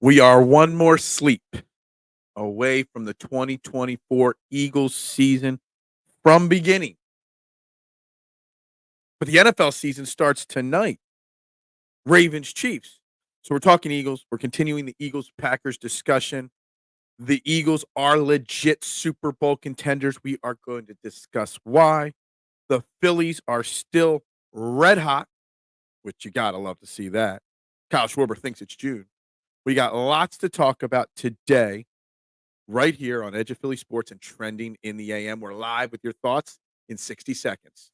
We are one more sleep away from the 2024 Eagles season from beginning. But the NFL season starts tonight. Ravens Chiefs. So we're talking Eagles. We're continuing the Eagles Packers discussion. The Eagles are legit Super Bowl contenders. We are going to discuss why. The Phillies are still red hot, which you got to love to see that. Kyle Schwarber thinks it's June. We got lots to talk about today, right here on Edge of Philly Sports and Trending in the AM. We're live with your thoughts in 60 seconds.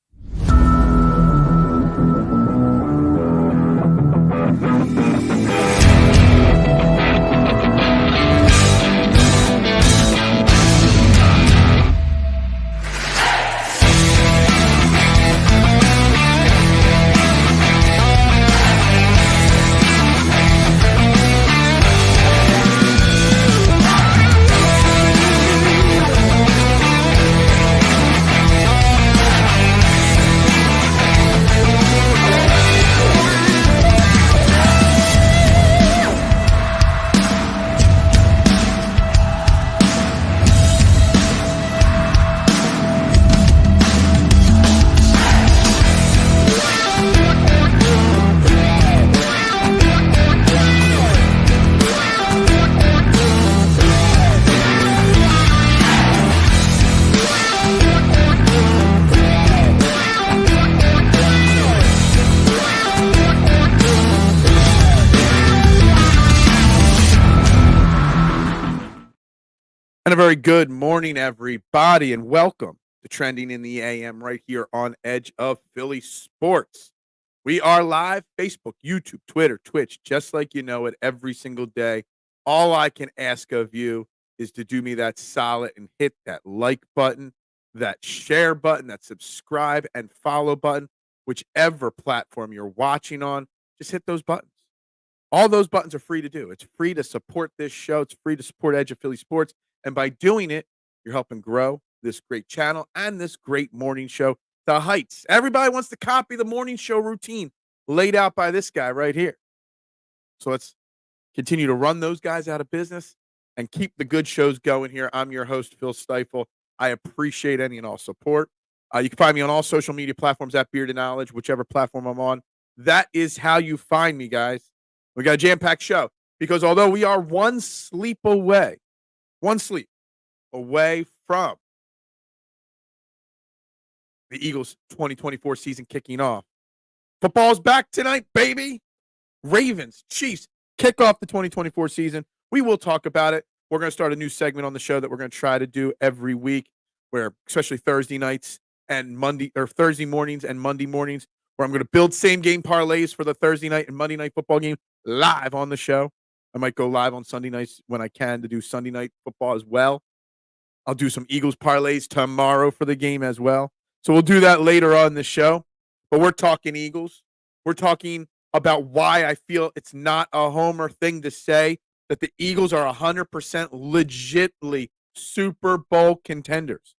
And a very good morning, everybody, and welcome to Trending in the AM right here on Edge of Philly Sports. We are live, Facebook, YouTube, Twitter, Twitch, just like you know it, every single day. All I can ask of you is to do me that solid and hit that like button, that share button, that subscribe and follow button, whichever platform you're watching on. Just hit those buttons. All those buttons are free to do. It's free to support this show. It's free to support Edge of Philly Sports. And by doing it, you're helping grow this great channel and this great morning show to heights. Everybody wants to copy the morning show routine laid out by this guy right here. So let's continue to run those guys out of business and keep the good shows going here. I'm your host, Phil Stiefel. I appreciate any and all support. You can find me on all social media platforms at Bearded Knowledge, whichever platform I'm on. That is how you find me, guys. We got a jam-packed show because although we are one sleep away from the Eagles 2024 season kicking off, football's back tonight, baby. Ravens, Chiefs, kick off the 2024 season. We will talk about it. We're going to start a new segment on the show that we're going to try to do every week, where especially Thursday nights and Thursday mornings and Monday mornings, where I'm going to build same game parlays for the Thursday night and Monday night football game live on the show. I might go live on Sunday nights when I can to do Sunday night football as well. I'll do some Eagles parlays tomorrow for the game as well. So we'll do that later on in the show. But we're talking Eagles. We're talking about why I feel it's not a homer thing to say that the Eagles are 100% legitly Super Bowl contenders.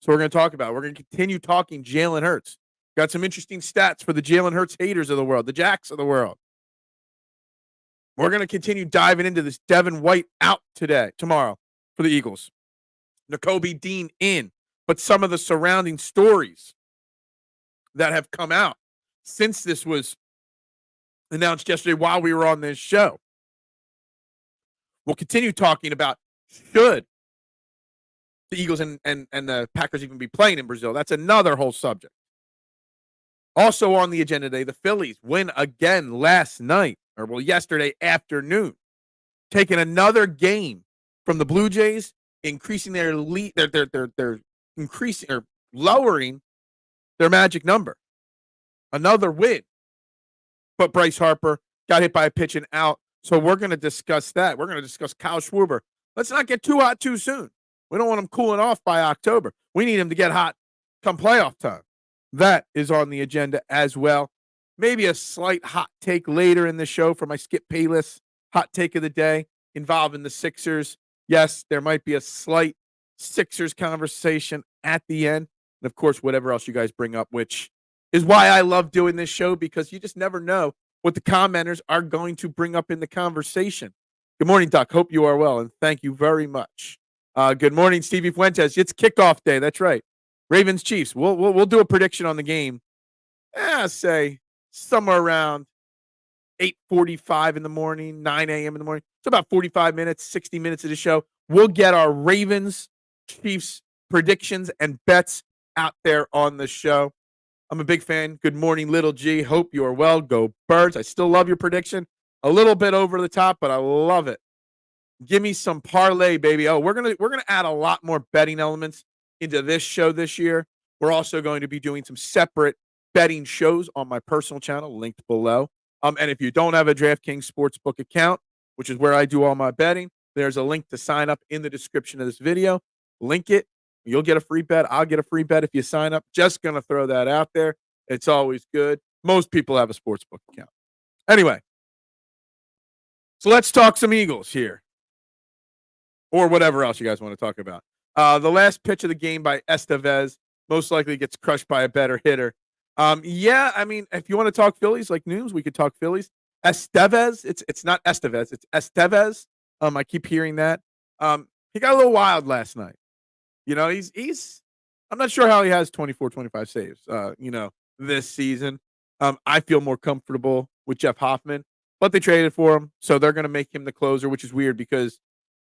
So we're going to talk about it. We're going to continue talking Jalen Hurts. Got some interesting stats for the Jalen Hurts haters of the world, the Jacks of the world. We're going to continue diving into this Devin White out tomorrow for the Eagles. Nakobe Dean in, but some of the surrounding stories that have come out since this was announced yesterday while we were on this show. We'll continue talking about should the Eagles and the Packers even be playing in Brazil. That's another whole subject. Also on the agenda today, the Phillies win again yesterday afternoon, taking another game from the Blue Jays, increasing their lead. They're increasing or lowering their magic number. Another win, but Bryce Harper got hit by a pitch and out. So we're going to discuss that. We're going to discuss Kyle Schwarber. Let's not get too hot too soon. We don't want him cooling off by October. We need him to get hot come playoff time. That is on the agenda as well. Maybe a slight hot take later in the show for my Skip Payless hot take of the day involving the Sixers. Yes, there might be a slight Sixers conversation at the end. And, of course, whatever else you guys bring up, which is why I love doing this show, because you just never know what the commenters are going to bring up in the conversation. Good morning, Doc. Hope you are well, and thank you very much. Good morning, Stevie Fuentes. It's kickoff day. That's right. Ravens Chiefs. We'll do a prediction on the game. Say somewhere around 8:45 in the morning, 9 a.m. in the morning. It's about 45 minutes, 60 minutes of the show. We'll get our Ravens Chiefs predictions and bets out there on the show. I'm a big fan. Good morning, Little G. Hope you are well. Go Birds. I still love your prediction. A little bit over the top, but I love it. Give me some parlay, baby. Oh, we're gonna add a lot more betting elements into this show this year. We're also going to be doing some separate betting shows on my personal channel, linked below. And if you don't have a DraftKings Sportsbook account, which is where I do all my betting, there's a link to sign up in the description of this video. Link it. You'll get a free bet. I'll get a free bet if you sign up. Just going to throw that out there. It's always good. Most people have a sportsbook account. Anyway, so let's talk some Eagles here, or whatever else you guys want to talk about. The last pitch of the game by Estevez most likely gets crushed by a better hitter. Yeah, I mean, if you want to talk Phillies like news, we could talk Phillies. Estevez, it's not Estevez, it's Estevez. I keep hearing that. He got a little wild last night. You know, he's I'm not sure how he has 24, 25 saves, this season. I feel more comfortable with Jeff Hoffman, but they traded for him, so they're going to make him the closer, which is weird because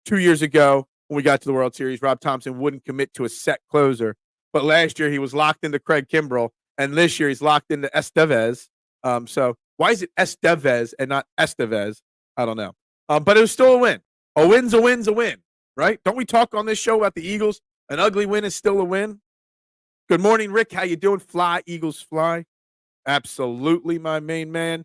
2 years ago when we got to the World Series, Rob Thompson wouldn't commit to a set closer, but last year he was locked into Craig Kimbrell, and this year he's locked into Estevez. So why is it Estevez and not Estevez? I don't know. But it was still a win. A win's a win's a win, right? Don't we talk on this show about the Eagles? An ugly win is still a win. Good morning, Rick. How you doing? Fly, Eagles, fly. Absolutely, my main man.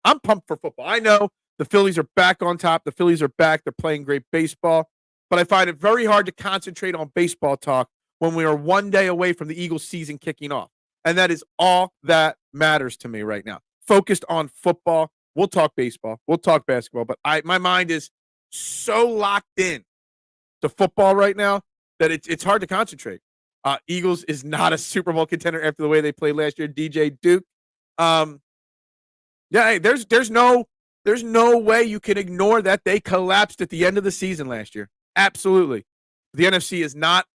I'm pumped for football. I know the Phillies are back on top. The Phillies are back. They're playing great baseball. But I find it very hard to concentrate on baseball talk when we are 1 day away from the Eagles season kicking off. And that is all that matters to me right now. Focused on football. We'll talk baseball. We'll talk basketball. But my mind is so locked in to football right now that it's hard to concentrate. Eagles is not a Super Bowl contender after the way they played last year. DJ Duke. Hey, there's no way you can ignore that they collapsed at the end of the season last year. Absolutely. The NFC is not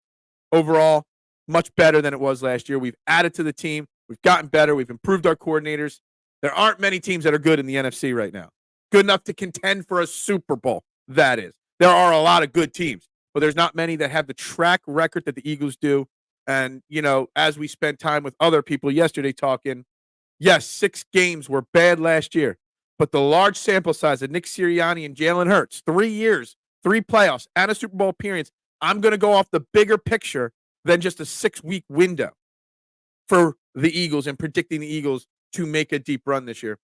overall much better than it was last year. We've added to the team. We've gotten better. We've improved our coordinators. There aren't many teams that are good in the NFC right now. Good enough to contend for a Super Bowl, that is. There are a lot of good teams, but there's not many that have the track record that the Eagles do. And, as we spent time with other people yesterday talking, yes, 6 games were bad last year, but the large sample size of Nick Sirianni and Jalen Hurts, 3 years, 3 playoffs, and a Super Bowl appearance, I'm going to go off the bigger picture than just a 6-week window for the Eagles and predicting the Eagles to make a deep run this year.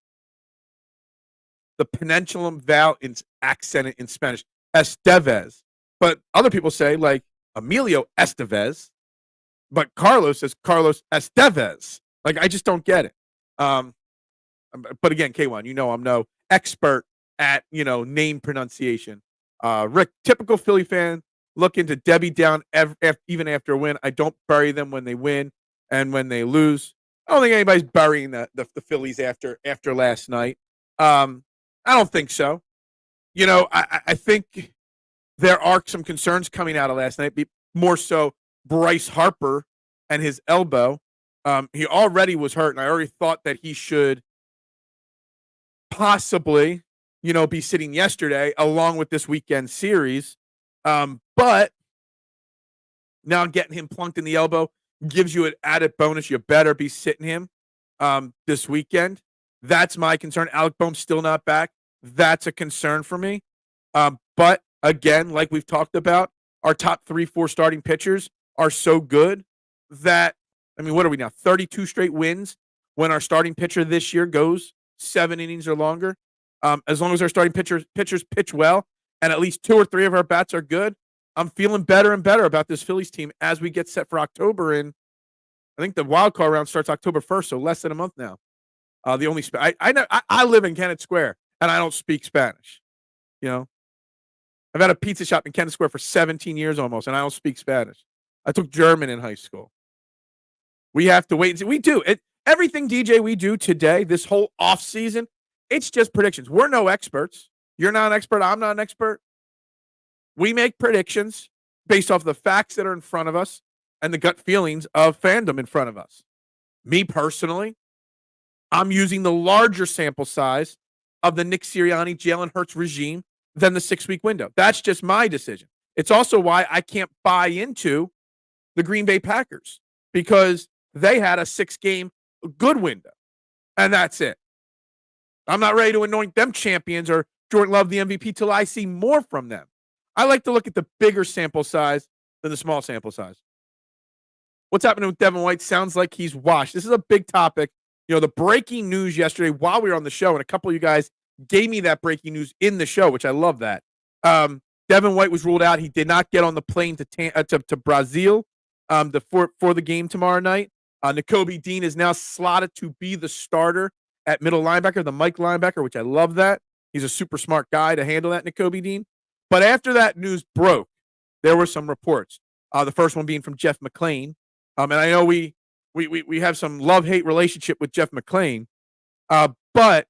The Peninsula vowel is accented in Spanish, Estevez. But other people say, like, Emilio Estevez, but Carlos says Carlos Estevez. Like, I just don't get it. But again, K1, I'm no expert at, name pronunciation. Rick, typical Philly fan, looking to Debbie down even after a win. I don't bury them when they win and when they lose. I don't think anybody's burying the Phillies after last night. I don't think so. I think there are some concerns coming out of last night, more so Bryce Harper and his elbow. He already was hurt, and I already thought that he should possibly, be sitting yesterday along with this weekend series. But now getting him plunked in the elbow gives you an added bonus. You better be sitting him this weekend. That's my concern. Alec Boehm's still not back. That's a concern for me. But again, like we've talked about, our top 3-4 starting pitchers are so good that, what are we now? 32 straight wins when our starting pitcher this year goes 7 innings or longer. As long as our starting pitchers pitch well and at least 2 or 3 of our bats are good, I'm feeling better and better about this Phillies team as we get set for October. And I think the wild card round starts October 1st, so less than a month now. The only I live in Kennett Square and I don't speak Spanish. I've had a pizza shop in Kennett Square for 17 years almost, and I don't speak Spanish. I took German in high school. We have to wait and see. We do it. Everything, DJ, we do today, this whole off season, it's just predictions. We're no experts. You're not an expert. I'm not an expert. We make predictions based off the facts that are in front of us and the gut feelings of fandom in front of us. Me personally, I'm using the larger sample size of the Nick Sirianni, Jalen Hurts regime than the 6-week window. That's just my decision. It's also why I can't buy into the Green Bay Packers, because they had a 6-game good window, and that's it. I'm not ready to anoint them champions or Jordan Love the MVP till I see more from them. I like to look at the bigger sample size than the small sample size. What's happening with Devin White? Sounds like he's washed. This is a big topic. You know, the breaking news yesterday while we were on the show, and a couple of you guys gave me that breaking news in the show, which I love that. Devin White was ruled out. He did not get on the plane to Brazil for the game tomorrow night. Nakobe Dean is now slotted to be the starter at middle linebacker, the Mike linebacker, which I love that. He's a super smart guy to handle that, Nakobe Dean. But after that news broke, there were some reports. The first one being from Jeff McClain. And I know we have some love-hate relationship with Jeff McClain, but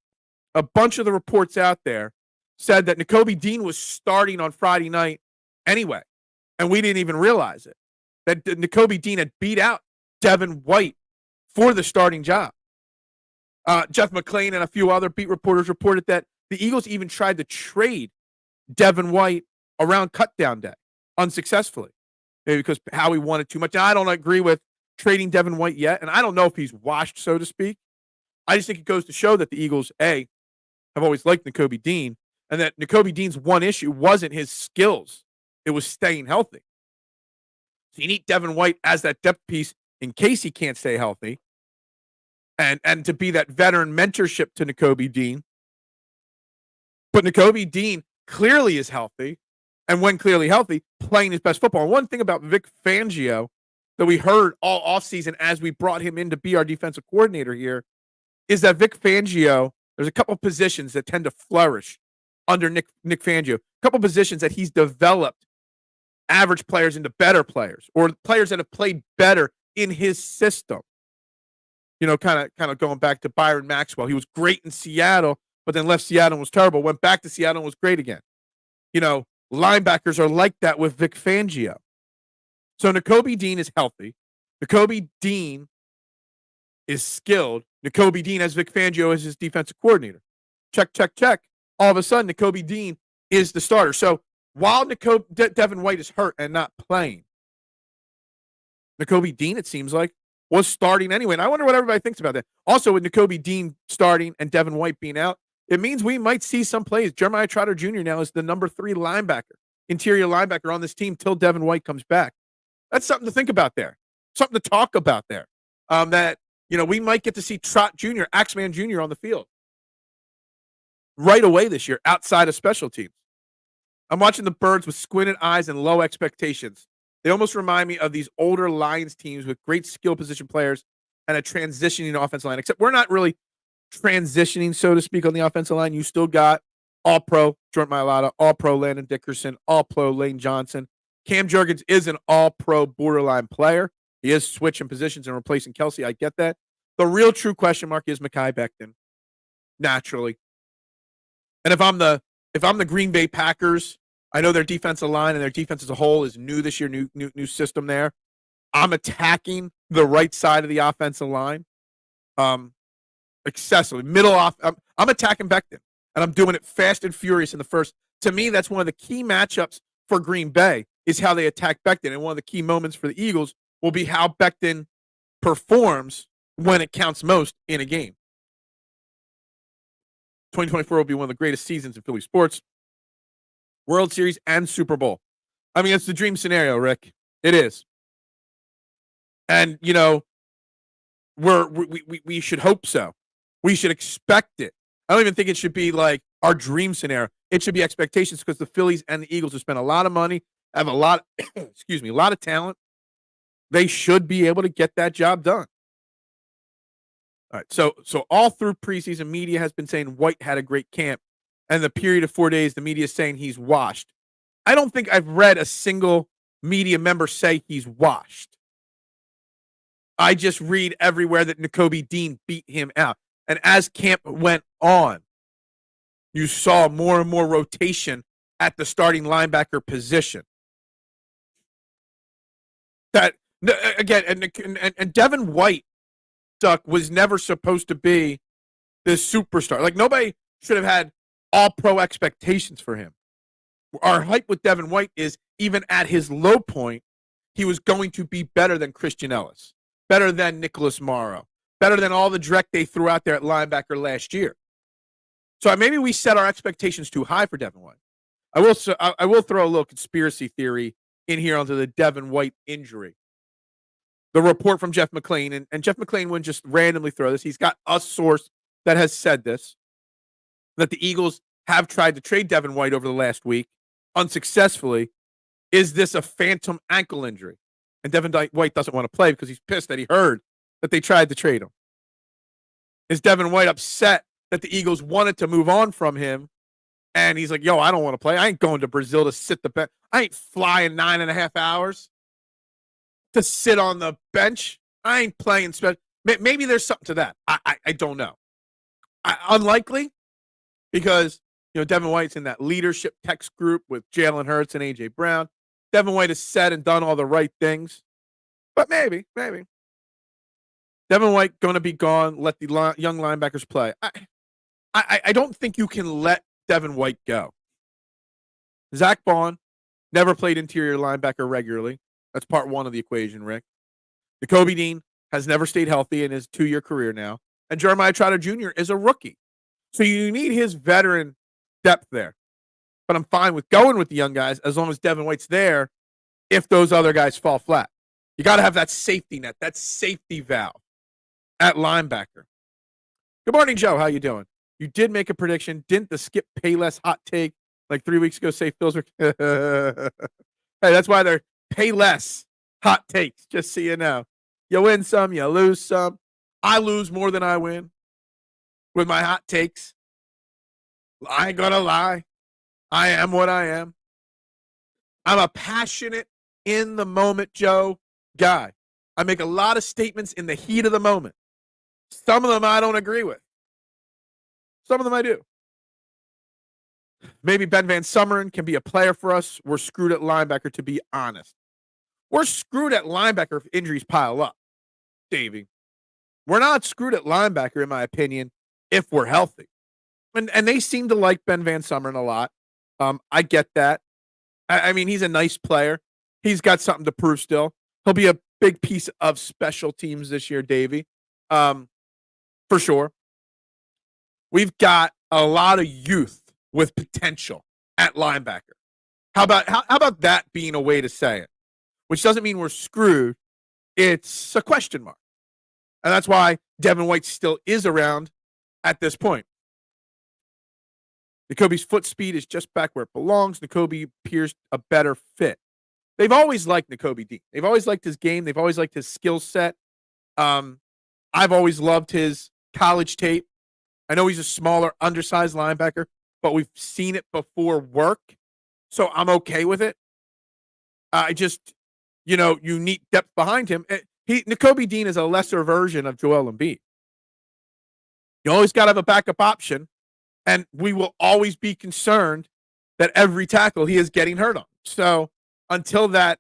a bunch of the reports out there said that Nakobe Dean was starting on Friday night anyway, and we didn't even realize it. That Nakobe Dean had beat out Devin White for the starting job. Jeff McClain and a few other beat reporters reported that the Eagles even tried to trade Devin White around cutdown day unsuccessfully, maybe because Howie wanted too much. Now, I don't agree with trading Devin White yet, and I don't know if he's washed, so to speak. I just think it goes to show that the Eagles, have always liked Nakobe Dean, and that Nakobe Dean's one issue wasn't his skills. It was staying healthy. So you need Devin White as that depth piece in case he can't stay healthy, and to be that veteran mentorship to Nakobe Dean. But Nakobe Dean clearly is healthy, and when clearly healthy, playing his best football. And one thing about Vic Fangio that we heard all offseason as we brought him in to be our defensive coordinator here is that Vic Fangio, there's a couple positions that tend to flourish under Nick Fangio. A couple positions that he's developed average players into better players, or players that have played better in his system. You know, kind of going back to Byron Maxwell. He was great in Seattle, but then left Seattle and was terrible. Went back to Seattle and was great again. You know, linebackers are like that with Vic Fangio. So Nakobe Dean is healthy. Nakobe Dean is skilled. Nakobe Dean has Vic Fangio as his defensive coordinator. Check, check, check. All of a sudden, Nakobe Dean is the starter. So while Devin White is hurt and not playing, Nakobe Dean, it seems like, was starting anyway. And I wonder what everybody thinks about that. Also, with Nakobe Dean starting and Devin White being out, it means we might see some plays. Jeremiah Trotter Jr. now is the number 3 linebacker, interior linebacker on this team till Devin White comes back. That's something to think about there. Something to talk about there. That, you know, we might get to see Trot Jr., Axeman Jr. on the field right away this year outside of special teams. I'm watching the Birds with squinted eyes and low expectations. They almost remind me of these older Lions teams with great skill position players and a transitioning offensive line, except we're not really transitioning, so to speak, on the offensive line. You still got all-pro Jordan Mailata, all-pro Landon Dickerson, all-pro Lane Johnson. Cam Jurgens is an all-pro borderline player. He is switching positions and replacing Kelsey. I get that. The real true question mark is Mekhi Becton, naturally. And if I'm the Green Bay Packers, I know their defensive line and their defense as a whole is new this year, new system there. I'm attacking the right side of the offensive line excessively. I'm attacking Becton, and I'm doing it fast and furious in the first. To me, that's one of the key matchups for Green Bay is how they attack Becton. And one of the key moments for the Eagles will be how Becton performs when it counts most in a game. 2024 will be one of the greatest seasons in Philly sports. World Series and Super Bowl. I mean, it's the dream scenario, Rick. It is. And, you know, we should hope so. We should expect it. I don't even think it should be like our dream scenario. It should be expectations because the Phillies and the Eagles have spent a lot of money, have a lot, a lot of talent. They should be able to get that job done. All right. So all through preseason, media has been saying White had a great camp. And the period of 4 days, the media is saying he's washed. I don't think I've read a single media member say he's washed. I just read everywhere that Nakobe Dean beat him out. And as camp went on, you saw more and more rotation at the starting linebacker position. That again, and Devin White, Duck, was never supposed to be this superstar. Like, nobody should have had all-pro expectations for him. Our hype with Devin White is, even at his low point, he was going to be better than Christian Ellis, better than Nicholas Morrow, better than all the direct they threw out there at linebacker last year. So maybe we set our expectations too high for Devin White. I will throw a little conspiracy theory in here onto the Devin White injury. The report from Jeff McClain, and Jeff McClain wouldn't just randomly throw this. He's got a source that has said this, that the Eagles have tried to trade Devin White over the last week unsuccessfully. Is this a phantom ankle injury? And Devin White doesn't want to play because he's pissed that he heard that they tried to trade him. Is Devin White upset that the Eagles wanted to move on from him? And he's like, yo, I don't want to play. I ain't going to Brazil to sit the bench. I ain't flying 9.5 hours to sit on the bench. I ain't playing special. Maybe there's something to that. I don't know. Unlikely, because Devin White's in that leadership text group with Jalen Hurts and A.J. Brown. Devin White has said and done all the right things. But maybe. Devin White going to be gone. Let the young linebackers play. I don't think you can let Devin White go. Zach Bond never played interior linebacker regularly. That's part one of the equation, Rick. Nakobe Dean has never stayed healthy in his 2-year career now. And Jeremiah Trotter Jr. is a rookie. So you need his veteran depth there. But I'm fine with going with the young guys as long as Devin White's there if those other guys fall flat. You got to have that safety net, that safety valve at linebacker. Good morning, Joe. How you doing? You did make a prediction. Didn't the Skip Payless hot take like 3 weeks ago say Phil's hey, that's why they're Payless hot takes, just so you know. You win some, you lose some. I lose more than I win with my hot takes. I ain't gonna lie. I am what I am. I'm a passionate, in the moment, Joe, guy. I make a lot of statements in the heat of the moment. Some of them I don't agree with. Some of them I do. Maybe Ben Van Summeren can be a player for us. We're screwed at linebacker, to be honest. We're screwed at linebacker if injuries pile up, Davey. We're not screwed at linebacker, in my opinion, if we're healthy. And they seem to like Ben Van Summeren a lot. I get that. I mean, he's a nice player. He's got something to prove still. He'll be a big piece of special teams this year, Davey. For sure. We've got a lot of youth with potential at linebacker. How about that being a way to say it? Which doesn't mean we're screwed. It's a question mark. And that's why Devin White still is around at this point. Nakobe's foot speed is just back where it belongs. Nakobe appears a better fit. They've always liked Nakobe Dean. They've always liked his game. They've always liked his skill set. I've always loved his college tape. I know he's a smaller, undersized linebacker, but we've seen it before work, so I'm okay with it. I just, you need depth behind him. Nakobe Dean is a lesser version of Joel Embiid. You always got to have a backup option, and we will always be concerned that every tackle he is getting hurt on. So until that,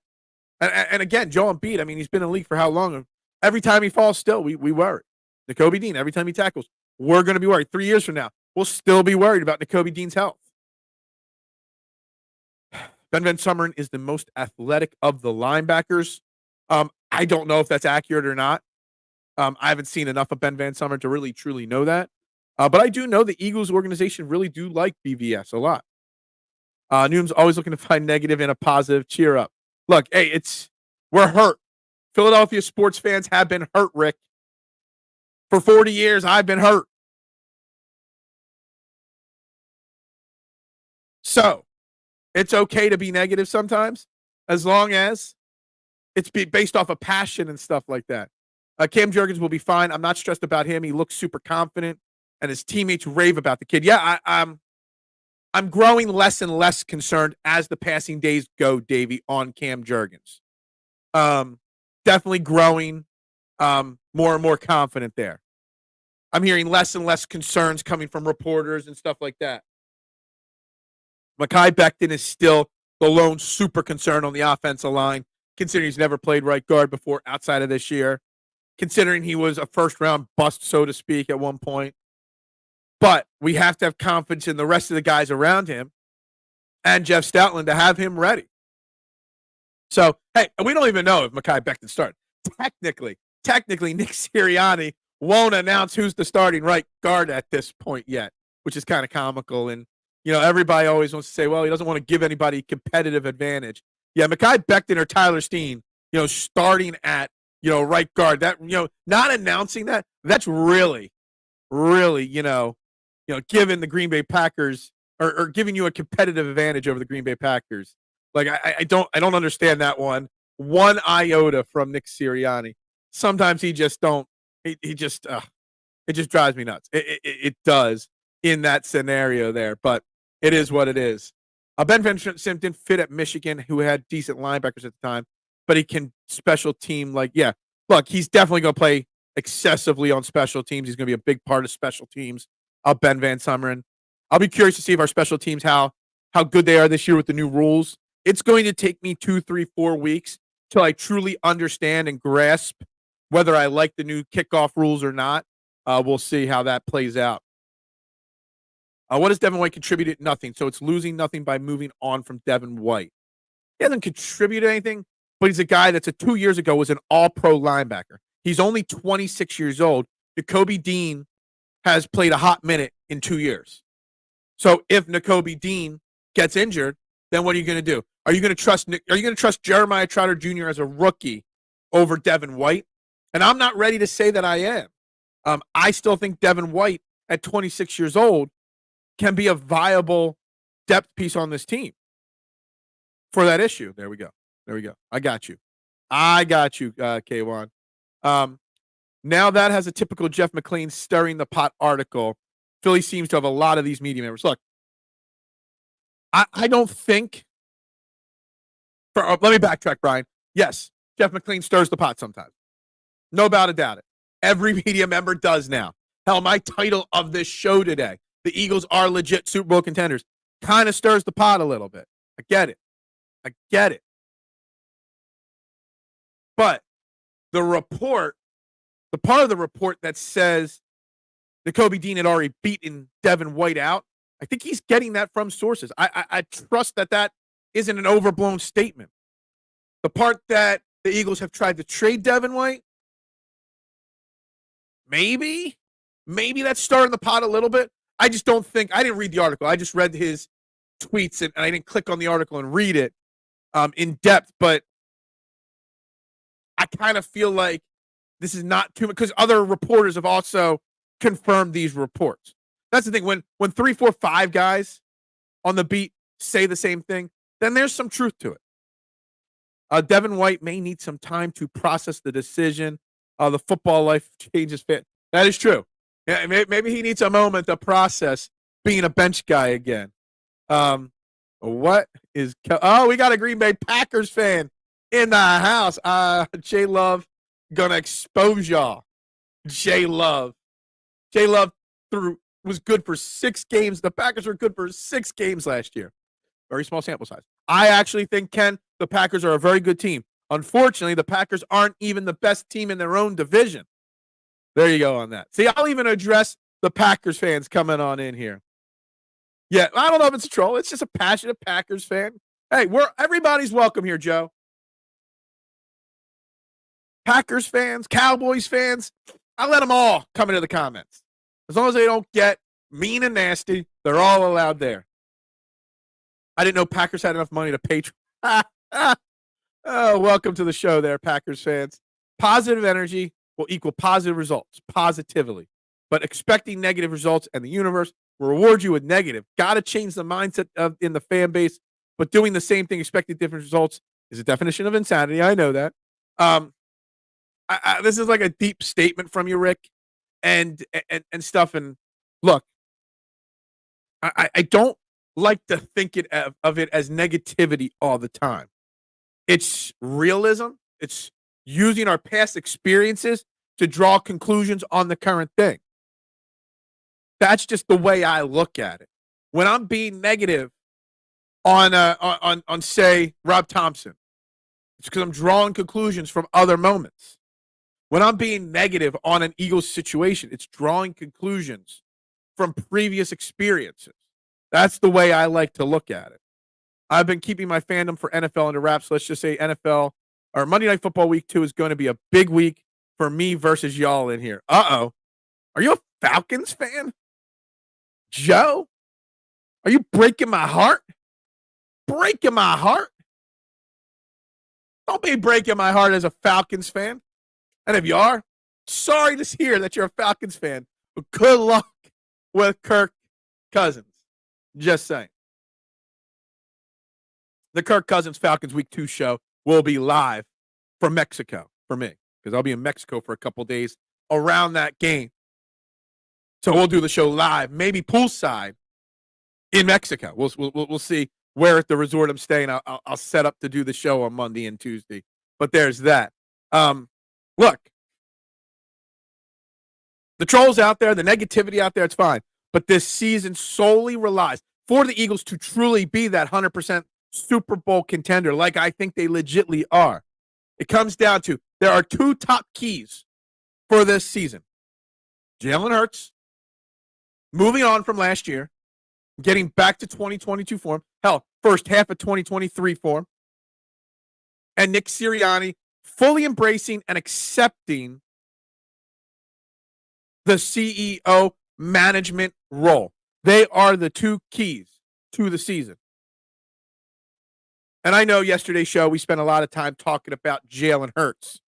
and again, Joel Embiid, I mean, he's been in the league for how long? Every time he falls still, we worry. Nakobe Dean, every time he tackles, we're going to be worried. 3 years from now, we'll still be worried about Nakobe Dean's health. Ben Van Summeren is the most athletic of the linebackers. I don't know if that's accurate or not. I haven't seen enough of Ben Van Summeren to really, truly know that. But I do know the Eagles organization really do like BVS a lot. Noom's always looking to find negative in a positive. Cheer up. Look, hey, we're hurt. Philadelphia sports fans have been hurt, Rick. For 40 years, I've been hurt. So, it's okay to be negative sometimes, as long as it's based off of passion and stuff like that. Cam Jurgens will be fine. I'm not stressed about him. He looks super confident, and his teammates rave about the kid. Yeah, I'm growing less and less concerned as the passing days go, Davey, on Cam Jurgens. Definitely growing more and more confident there. I'm hearing less and less concerns coming from reporters and stuff like that. Mekhi Becton is still the lone super concern on the offensive line, considering he's never played right guard before outside of this year, considering he was a first-round bust, so to speak, at one point. But we have to have confidence in the rest of the guys around him and Jeff Stoutland to have him ready. So, hey, we don't even know if Mekhi Becton started. Technically, Nick Sirianni won't announce who's the starting right guard at this point yet, which is kind of comical. And, everybody always wants to say, well, he doesn't want to give anybody competitive advantage. Yeah, Mekhi Becton or Tyler Steen, starting at, right guard. That, not announcing that, that's really, giving the Green Bay Packers or giving you a competitive advantage over the Green Bay Packers. Like, I don't understand that one iota from Nick Sirianni. Sometimes he just don't. He just it just drives me nuts. It does in that scenario there, but it is what it is. Ben Vincent didn't fit at Michigan, who had decent linebackers at the time, but he can special team. Look, he's definitely going to play excessively on special teams. He's going to be a big part of special teams. Ben Van Sumeren. I'll be curious to see if our special teams how good they are this year with the new rules. It's going to take me 2, 3, 4 weeks till I truly understand and grasp whether I like the new kickoff rules or not. We'll see how that plays out. What has Devin White contributed? Nothing. So it's losing nothing by moving on from Devin White. He hasn't contributed anything, but he's a guy that's 2 years ago was an all-pro linebacker. He's only 26 years old. Nakobe Dean has played a hot minute in 2 years. So if Nakobe Dean gets injured, then what are you going to do? Are you going to trust Jeremiah Trotter Jr. as a rookie over Devin White? And I'm not ready to say that I am. I still think Devin White at 26 years old can be a viable depth piece on this team for that issue. There we go. I got you, K1. Now that has a typical Jeff McLean stirring the pot article. Philly seems to have a lot of these media members. Look, I don't think. Let me backtrack, Brian. Yes, Jeff McLean stirs the pot sometimes. No doubt about it. Every media member does now. Hell, my title of this show today, the Eagles are legit Super Bowl contenders, kind of stirs the pot a little bit. I get it. But the part of the report that says Nakobe Dean had already beaten Devin White out, I think he's getting that from sources. I trust that isn't an overblown statement. The part that the Eagles have tried to trade Devin White, maybe that's stirring the pot a little bit. I just don't think – I didn't read the article. I just read his tweets, and I didn't click on the article and read it in depth. But I kind of feel like this is not too much because other reporters have also confirmed these reports. That's the thing. When 3, 4, 5 guys on the beat say the same thing, then there's some truth to it. Devin White may need some time to process the decision. The football life changes fit. That is true. Yeah, maybe he needs a moment to process being a bench guy again. What is? We got a Green Bay Packers fan in the house. J Love gonna expose y'all. J Love was good for 6 games. The Packers were good for 6 games last year. Very small sample size. I actually think, Ken, the Packers are a very good team. Unfortunately, the Packers aren't even the best team in their own division. There you go on that. See, I'll even address the Packers fans coming on in here. Yeah, I don't know if it's a troll. It's just a passionate Packers fan. Hey, everybody's welcome here, Joe. Packers fans, Cowboys fans, I let them all come into the comments. As long as they don't get mean and nasty, they're all allowed there. I didn't know Packers had enough money to pay. Welcome to the show there, Packers fans. Positive energy will equal positive results, positively. But expecting negative results and the universe will reward you with negative. Got to change the mindset in the fan base, but doing the same thing, expecting different results, is a definition of insanity. I know that. This is like a deep statement from you, Rick, and stuff. And look, I don't like to think of it as negativity all the time. It's realism. It's using our past experiences to draw conclusions on the current thing. That's just the way I look at it. When I'm being negative, on say Rob Thompson. It's because I'm drawing conclusions from other moments. When I'm being negative on an Eagles situation, it's drawing conclusions from previous experiences. That's the way I like to look at it. I've been keeping my fandom for NFL under wraps. Let's just say NFL or Monday Night Football Week 2 is going to be a big week for me versus y'all in here. Uh-oh. Are you a Falcons fan? Joe? Are you breaking my heart? Breaking my heart? Don't be breaking my heart as a Falcons fan. And if you are, sorry to hear that you're a Falcons fan. But good luck with Kirk Cousins. Just saying. The Kirk Cousins Falcons Week 2 show will be live from Mexico for me because I'll be in Mexico for a couple days around that game. So we'll do the show live, maybe poolside in Mexico. We'll see where at the resort I'm staying. I'll set up to do the show on Monday and Tuesday. But there's that. Look, the trolls out there, the negativity out there, it's fine. But this season solely relies for the Eagles to truly be that 100% Super Bowl contender like I think they legitly are. It comes down to there are two top keys for this season. Jalen Hurts, moving on from last year, getting back to 2022 form, hell, first half of 2023 form, and Nick Sirianni fully embracing and accepting the CEO management role. They are the two keys to the season. And I know yesterday's show, we spent a lot of time talking about Jalen Hurts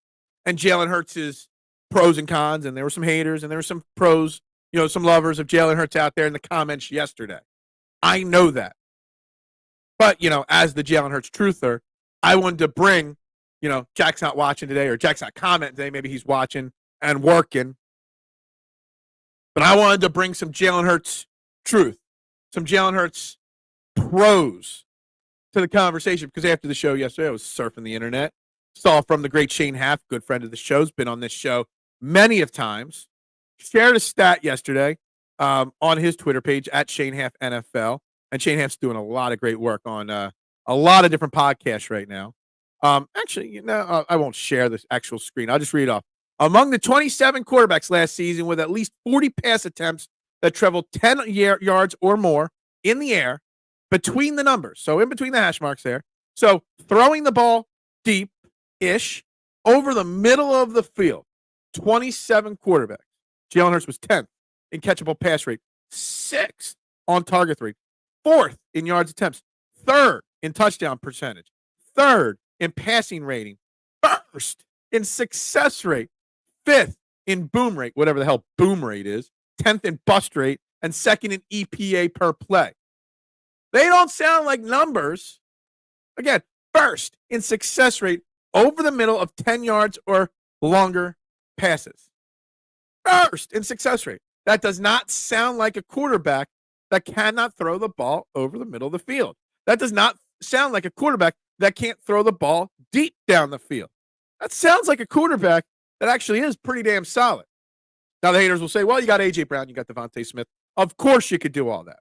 and Jalen Hurts' pros and cons, and there were some haters and there were some pros, some lovers of Jalen Hurts out there in the comments yesterday. I know that. But, as the Jalen Hurts truther, I wanted to bring, Jack's not watching today or Jack's not commenting today. Maybe he's watching and working. But I wanted to bring some Jalen Hurts truth, some Jalen Hurts pros to the conversation because after the show yesterday, I was surfing the internet, saw from the great Shane Haff, good friend of the show's been on this show many of times, shared a stat yesterday on his Twitter page at Shane Haff NFL, and Shane Haff's doing a lot of great work on a lot of different podcasts right now. Actually, I won't share this actual screen. I'll just read it off. Among the 27 quarterbacks last season with at least 40 pass attempts that traveled 10 yards or more in the air, between the numbers, so in between the hash marks there. So throwing the ball deep-ish over the middle of the field, 27 quarterbacks. Jalen Hurts was 10th in catchable pass rate, 6th on target rate, 4th in yards attempts, 3rd in touchdown percentage, 3rd in passing rating, 1st in success rate, 5th in boom rate, whatever the hell boom rate is, 10th in bust rate, and 2nd in EPA per play. They don't sound like numbers. Again, 1st in success rate over the middle of 10 yards or longer passes. 1st in success rate. That does not sound like a quarterback that cannot throw the ball over the middle of the field. That does not sound like a quarterback that can't throw the ball deep down the field. That sounds like a quarterback that actually is pretty damn solid. Now, the haters will say, well, you got A.J. Brown, you got Devontae Smith. Of course you could do all that.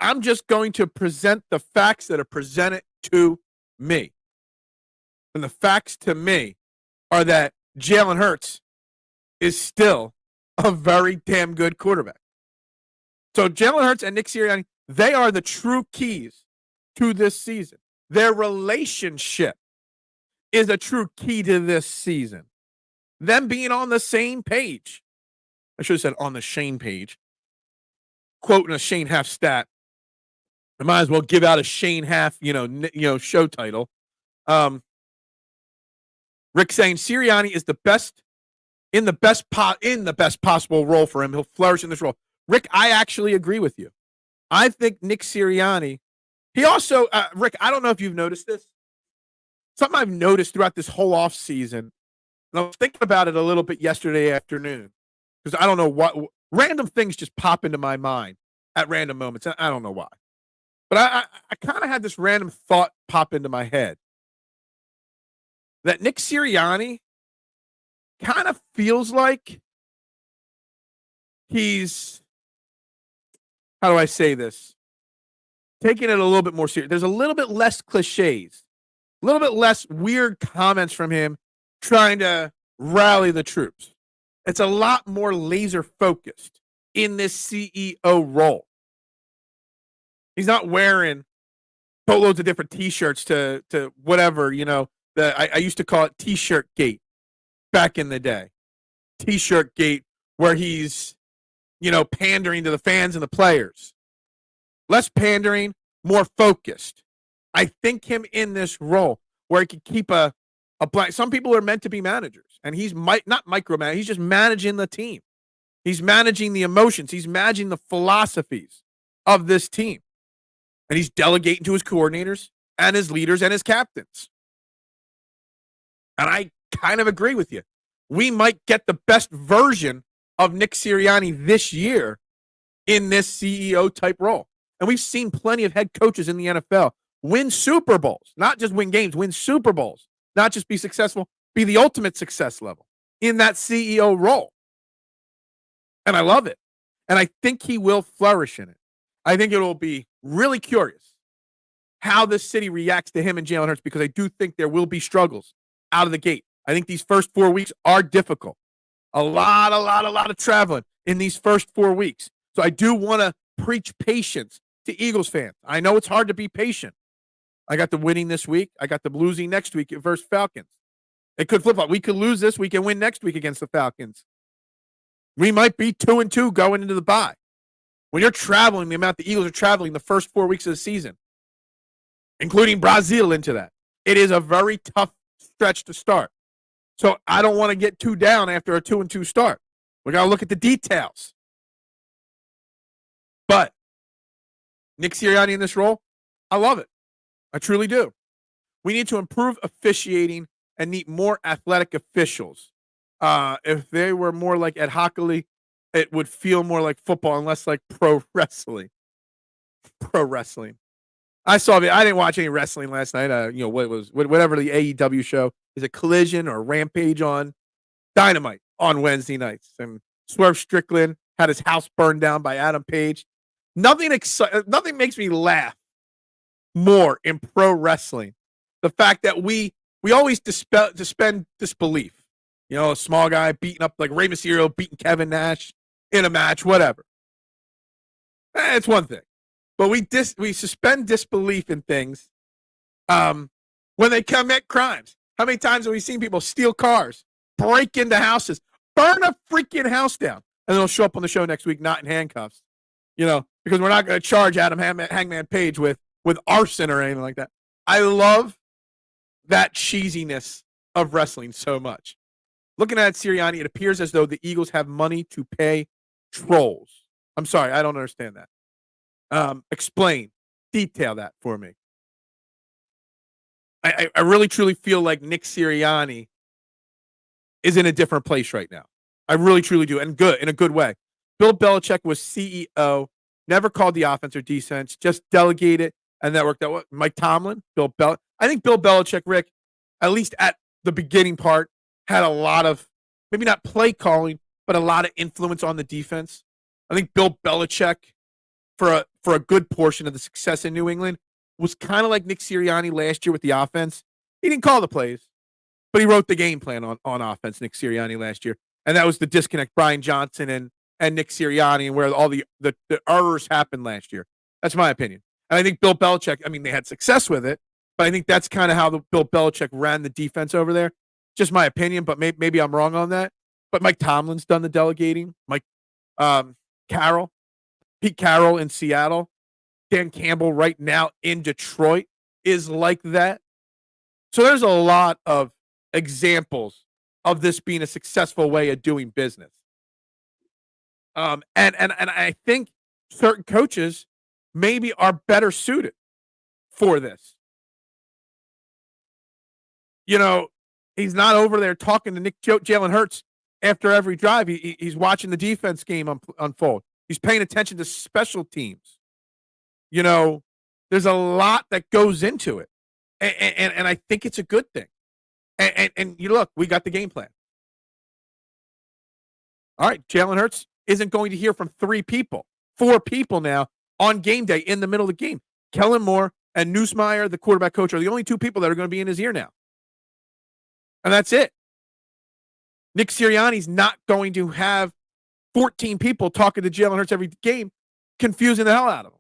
I'm just going to present the facts that are presented to me. And the facts to me are that Jalen Hurts is still a very damn good quarterback. So Jalen Hurts and Nick Sirianni, they are the true keys to this season. Their relationship is a true key to this season. Them being on the same page. I should have said on the Shane page. Quoting a Shane Haff stat. I might as well give out a Shane Haff, show title. Rick saying Sirianni is the best in the best possible role for him. He'll flourish in this role. Rick, I actually agree with you. I think Nick Sirianni. He also, Rick, I don't know if you've noticed this. Something I've noticed throughout this whole off season. And I was thinking about it a little bit yesterday afternoon because I don't know what. Random things just pop into my mind at random moments, and I don't know why. But I kind of had this random thought pop into my head that Nick Sirianni kind of feels like he's, how do I say this? taking it a little bit more serious. There's a little bit less cliches, a little bit less weird comments from him trying to rally the troops. It's a lot more laser focused in this CEO role. He's not wearing boatloads of different T-shirts to whatever, I used to call it T-shirt gate back in the day. T-shirt gate where he's, pandering to the fans and the players. Less pandering, more focused. I think him in this role where he can keep a blank. Some people are meant to be managers, and he's not micromanaging. He's just managing the team. He's managing the emotions. He's managing the philosophies of this team. And he's delegating to his coordinators and his leaders and his captains. And I kind of agree with you. We might get the best version of Nick Sirianni this year in this CEO type role. And we've seen plenty of head coaches in the NFL win Super Bowls, not just win games, win Super Bowls, not just be successful, be the ultimate success level in that CEO role. And I love it. And I think he will flourish in it. I think it will be really curious how this city reacts to him and Jalen Hurts, because I do think there will be struggles out of the gate. I think these first 4 weeks are difficult. A lot of traveling in these first 4 weeks. So I do want to preach patience to Eagles fans. I know it's hard to be patient. I got them winning this week. I got them losing next week versus Falcons. It could flip up. We could lose this week and win next week against the Falcons. We might be 2-2 going into the bye. When you're traveling the amount the Eagles are traveling the first 4 weeks of the season, including Brazil into that, it is a very tough stretch to start. So I don't want to get too down after a 2-2 start. We got to look at the details. But Nick Sirianni in this role, I love it. I truly do. We need to improve officiating and need more athletic officials. If they were more like Ed Hockley, it would feel more like football and less like pro wrestling. Pro wrestling. I didn't watch any wrestling last night. Whatever the AEW show is, a Collision or Rampage on Dynamite on Wednesday nights, and Swerve Strickland had his house burned down by Adam Page. Nothing makes me laugh more in pro wrestling. The fact that we always suspend disbelief. A small guy beating up, like Rey Mysterio beating Kevin Nash in a match, whatever. It's one thing. But we suspend disbelief in things when they commit crimes. How many times have we seen people steal cars, break into houses, burn a freaking house down, and they'll show up on the show next week not in handcuffs? Because we're not going to charge Adam Hangman Page with arson or anything like that. I love that cheesiness of wrestling so much. Looking at Sirianni, it appears as though the Eagles have money to pay trolls. I'm sorry, I don't understand that. Detail that for me. I really truly feel like Nick Sirianni is in a different place right now. I really truly do, and in a good way. Bill Belichick was CEO, never called the offense or defense, just delegated, and that worked out. Mike Tomlin, I think Bill Belichick, Rick, at least at the beginning part, had a lot of, maybe not play calling, but a lot of influence on the defense. I think Bill Belichick, for a good portion of the success in New England, was kind of like Nick Sirianni last year with the offense. He didn't call the plays, but he wrote the game plan on offense, Nick Sirianni last year. And that was the disconnect, Brian Johnson and Nick Sirianni, and where all the errors happened last year. That's my opinion. And I think Bill Belichick, they had success with it, but I think that's kind of how Bill Belichick ran the defense over there. Just my opinion, but maybe I'm wrong on that. But Mike Tomlin's done the delegating. Pete Carroll in Seattle, Dan Campbell right now in Detroit is like that. So there's a lot of examples of this being a successful way of doing business. And I think certain coaches maybe are better suited for this. He's not over there talking to Jalen Hurts after every drive. He's watching the defense game unfold. He's paying attention to special teams. There's a lot that goes into it. And I think it's a good thing. And you look, we got the game plan. All right, Jalen Hurts isn't going to hear from 4 people now on game day in the middle of the game. Kellen Moore and Nussmeier, the quarterback coach, are the only two people that are going to be in his ear now. And that's it. Nick Sirianni's not going to have 14 people talking to Jalen Hurts every game, confusing the hell out of him.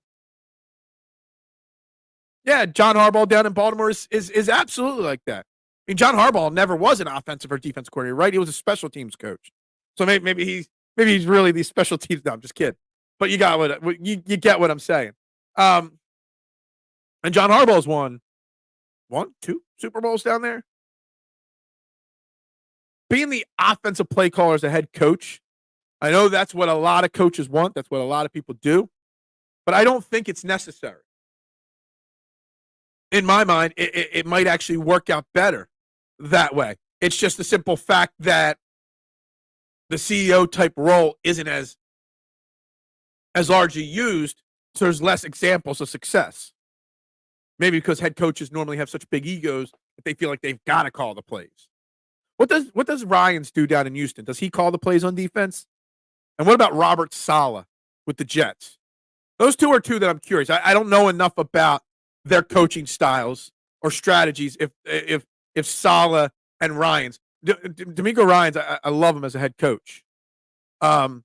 Yeah, John Harbaugh down in Baltimore is absolutely like that. I mean, John Harbaugh never was an offensive or defensive coordinator, right? He was a special teams coach. So maybe he's really the special teams. No, I'm just kidding. But you got what you get what I'm saying. And John Harbaugh's won 2 Super Bowls down there. Being the offensive play caller as a head coach, I know that's what a lot of coaches want. That's what a lot of people do. But I don't think it's necessary. In my mind, it might actually work out better that way. It's just the simple fact that the CEO type role isn't as largely used, so there's less examples of success. Maybe because head coaches normally have such big egos that they feel like they've got to call the plays. What does Ryans do down in Houston? Does he call the plays on defense? And what about Robert Saleh with the Jets? Those two are two that I'm curious. I don't know enough about their coaching styles or strategies. If Saleh and Ryans, D'Amico Ryans, I love him as a head coach. And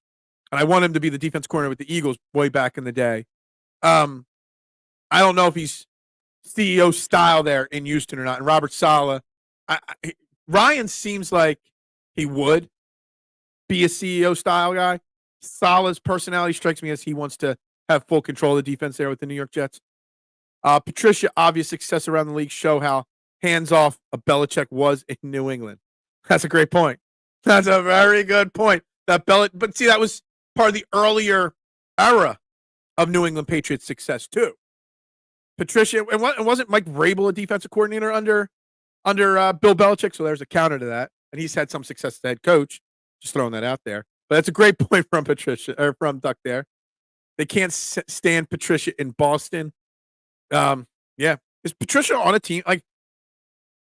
I want him to be the defense coordinator with the Eagles way back in the day. I don't know if he's CEO style there in Houston or not. And Robert Saleh, Ryan seems like he would be a CEO style guy. Saleh's personality strikes me as he wants to have full control of the defense there with the New York Jets. Patricia, obvious success around the league, show how hands-off a Belichick was in New England. That's a great point. That's a very good point. But see, that was part of the earlier era of New England Patriots success too. Patricia, and wasn't Mike Vrabel a defensive coordinator under Bill Belichick? So there's a counter to that, and he's had some success as head coach. Just throwing that out there. But that's a great point from Patricia or from Duck there. They can't stand Patricia in Boston. Yeah, is Patricia on a team? Like,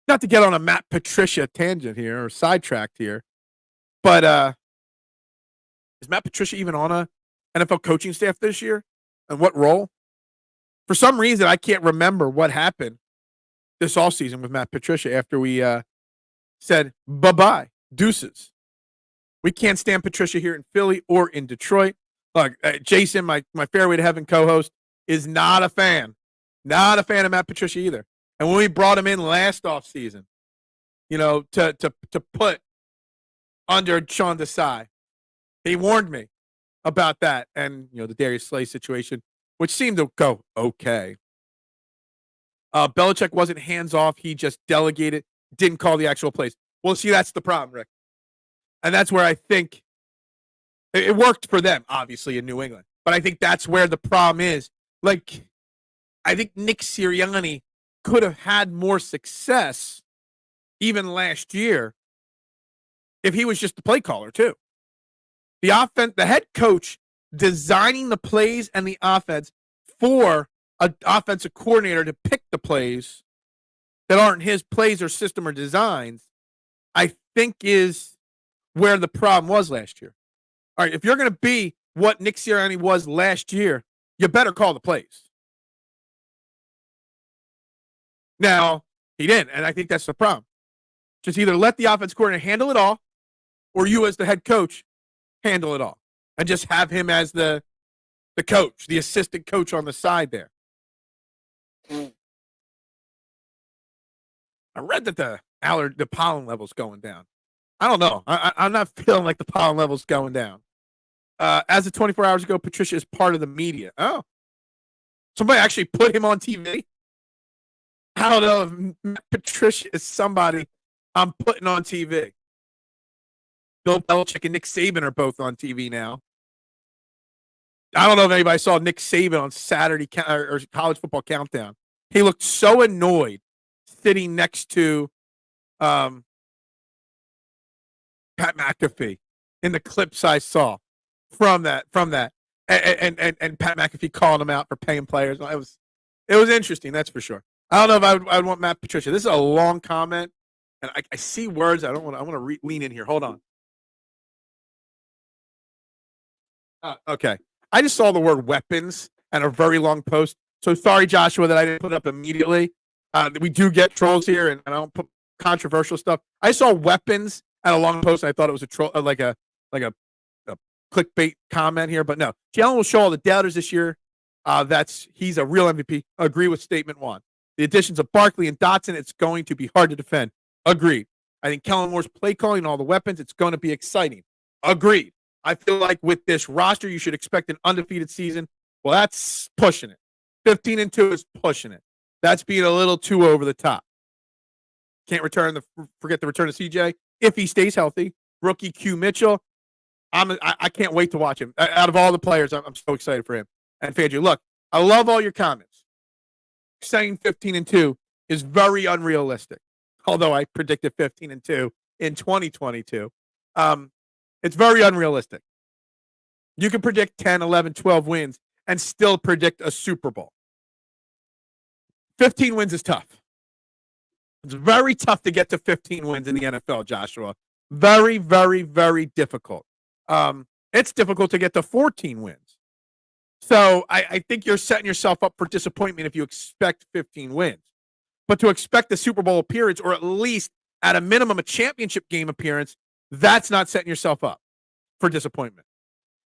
not to get on a Matt Patricia tangent here or sidetracked here, but is Matt Patricia even on a NFL coaching staff this year? And what role? For some reason, I can't remember what happened this offseason with Matt Patricia after we said bye-bye, deuces. We can't stand Patricia here in Philly or in Detroit. Look, Jason, my Fairway to Heaven co-host, is not a fan. Not a fan of Matt Patricia either. And when we brought him in last offseason, to put under Sean Desai, he warned me about that and, the Darius Slay situation, which seemed to go okay. Belichick wasn't hands-off. He just delegated, didn't call the actual plays. Well, see, that's the problem, Rick. And that's where I think it worked for them, obviously, in New England. But I think that's where the problem is. Like, I think Nick Sirianni could have had more success even last year if he was just the play caller, too. The head coach designing the plays and the offense for an offensive coordinator to pick the plays that aren't his plays or system or designs, I think is where the problem was last year. All right, if you're going to be what Nick Sirianni was last year, you better call the plays. Now, he didn't, and I think that's the problem. Just either let the offense coordinator handle it all, or you as the head coach handle it all. And just have him as the coach, the assistant coach on the side there. I read that the pollen level's going down. I don't know. I'm not feeling like the pollen level's going down. As of 24 hours ago, Patricia is part of the media. Oh. Somebody actually put him on TV? I don't know if Patricia is somebody I'm putting on TV. Bill Belichick and Nick Saban are both on TV now. I don't know if anybody saw Nick Saban on Saturday or College Football Countdown. He looked so annoyed sitting next to Pat McAfee in the clips I saw from that, and Pat McAfee calling him out for paying players. It was interesting, that's for sure. I don't know if I would want Matt Patricia. This is a long comment, and I see words. I want to lean in here. Hold on. Okay. I just saw the word weapons and a very long post. So sorry, Joshua, that I didn't put it up immediately. We do get trolls here, and I don't put controversial stuff. I saw weapons at a long post, and I thought it was a troll, like a clickbait comment here, but no. Jalen will show all the doubters this year. He's a real MVP. Agree with statement one. The additions of Barkley and Dotson, it's going to be hard to defend. Agreed. I think Kellen Moore's play calling and all the weapons, it's going to be exciting. Agreed. I feel like with this roster, you should expect an undefeated season. Well, that's pushing it. 15-2 is pushing it. That's being a little too over the top. Can't forget the return of CJ if he stays healthy. Rookie Q Mitchell. I can't wait to watch him. Out of all the players, I'm so excited for him. And Fangio, look, I love all your comments. Saying 15-2 is very unrealistic. Although I predicted 15-2 in 2022. It's very unrealistic. You can predict 10, 11, 12 wins and still predict a Super Bowl. 15 wins is tough. It's very tough to get to 15 wins in the NFL, Joshua. Very, very, very difficult. It's difficult to get to 14 wins. So I think you're setting yourself up for disappointment if you expect 15 wins. But to expect a Super Bowl appearance, or at least at a minimum a championship game appearance, that's not setting yourself up for disappointment.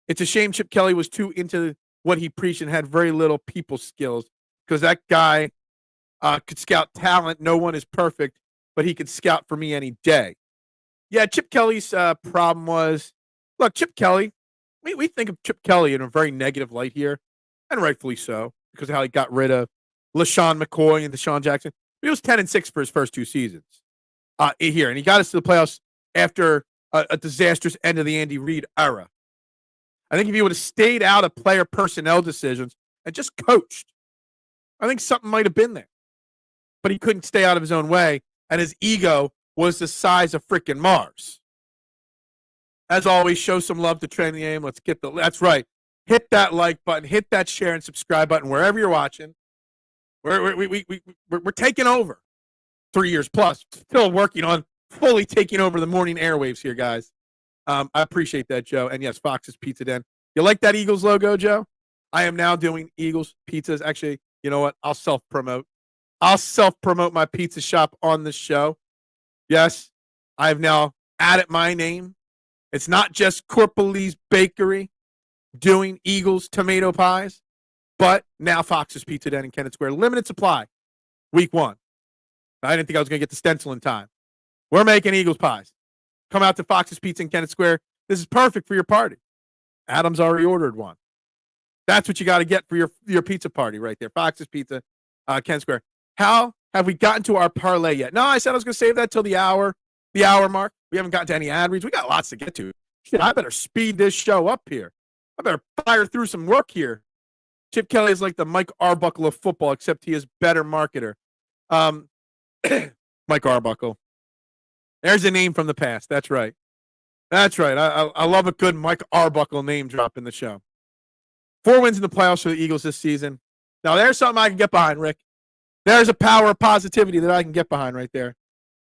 It's a shame Chip Kelly was too into what he preached and had very little people skills, because that guy could scout talent. No one is perfect, but he could scout for me any day. Yeah, Chip Kelly's problem was, look, Chip Kelly, we think of Chip Kelly in a very negative light here, and rightfully so, because of how he got rid of LaShawn McCoy and Deshaun Jackson. But he was 10-6 for his first two seasons here, and he got us to the playoffs after a disastrous end of the Andy Reid era. I think if he would have stayed out of player personnel decisions and just coached, I think something might have been there. But he couldn't stay out of his own way, and his ego was the size of freaking Mars. As always, show some love to Training Game. That's right. Hit that like button, hit that share and subscribe button wherever you're watching. We're taking over 3 years plus. Still working on fully taking over the morning airwaves here, guys. I appreciate that, Joe. And yes, Fox's Pizza Den. You like that Eagles logo, Joe? I am now doing Eagles pizzas. Actually, you know what? I'll self-promote. I'll self-promote my pizza shop on the show. Yes, I've now added my name. It's not just Corpalese Bakery doing Eagles tomato pies, but now Fox's Pizza Den in Kennett Square. Limited supply, week 1. I didn't think I was going to get the stencil in time. We're making Eagles pies. Come out to Fox's Pizza in Kennett Square. This is perfect for your party. Adam's already ordered one. That's what you got to get for your pizza party right there. Fox's Pizza, Kennett Square. How have we gotten to our parlay yet? No, I said I was going to save that till the hour mark. We haven't gotten to any ad reads. We got lots to get to. Shit, I better speed this show up here. I better fire through some work here. Chip Kelly is like the Mike Arbuckle of football, except he is better marketer. Mike Arbuckle. There's a name from the past. That's right. That's right. I love a good Mike Arbuckle name drop in the show. 4 wins in the playoffs for the Eagles this season. Now, there's something I can get behind, Rick. There's a power of positivity that I can get behind right there.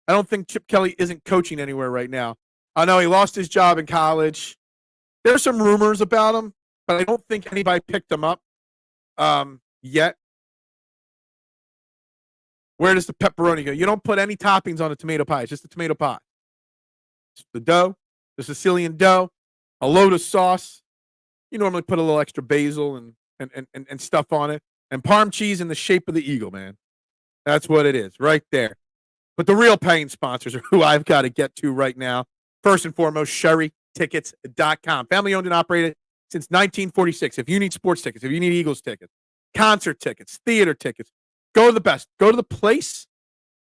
I don't think Chip Kelly isn't coaching anywhere right now. I know he lost his job in college. There's some rumors about him, but I don't think anybody picked him up yet. Where does the pepperoni go? You don't put any toppings on a tomato pie. It's just a tomato pie. It's the dough, the Sicilian dough, a load of sauce. You normally put a little extra basil and stuff on it. And Parm cheese in the shape of the eagle, man. That's what it is, right there. But the real paying sponsors are who I've got to get to right now. First and foremost, SherryTickets.com. Family owned and operated since 1946. If you need sports tickets, if you need Eagles tickets, concert tickets, theater tickets, go to the best. Go to the place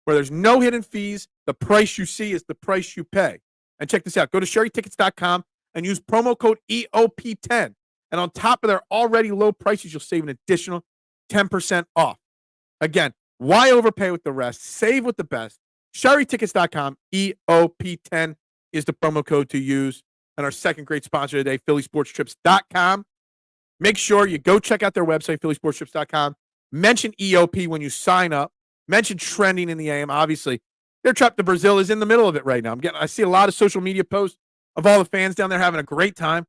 where there's no hidden fees. The price you see is the price you pay. And check this out. Go to SherryTickets.com and use promo code EOP10. And on top of their already low prices, you'll save an additional 10% off. Again, why overpay with the rest? Save with the best. SherryTickets.com, EOP10 is the promo code to use. And our second great sponsor today, PhillySportsTrips.com. Make sure you go check out their website, PhillySportsTrips.com. Mention EOP when you sign up. Mention trending in the AM. Obviously, their trip to Brazil is in the middle of it right now. I see a lot of social media posts of all the fans down there having a great time,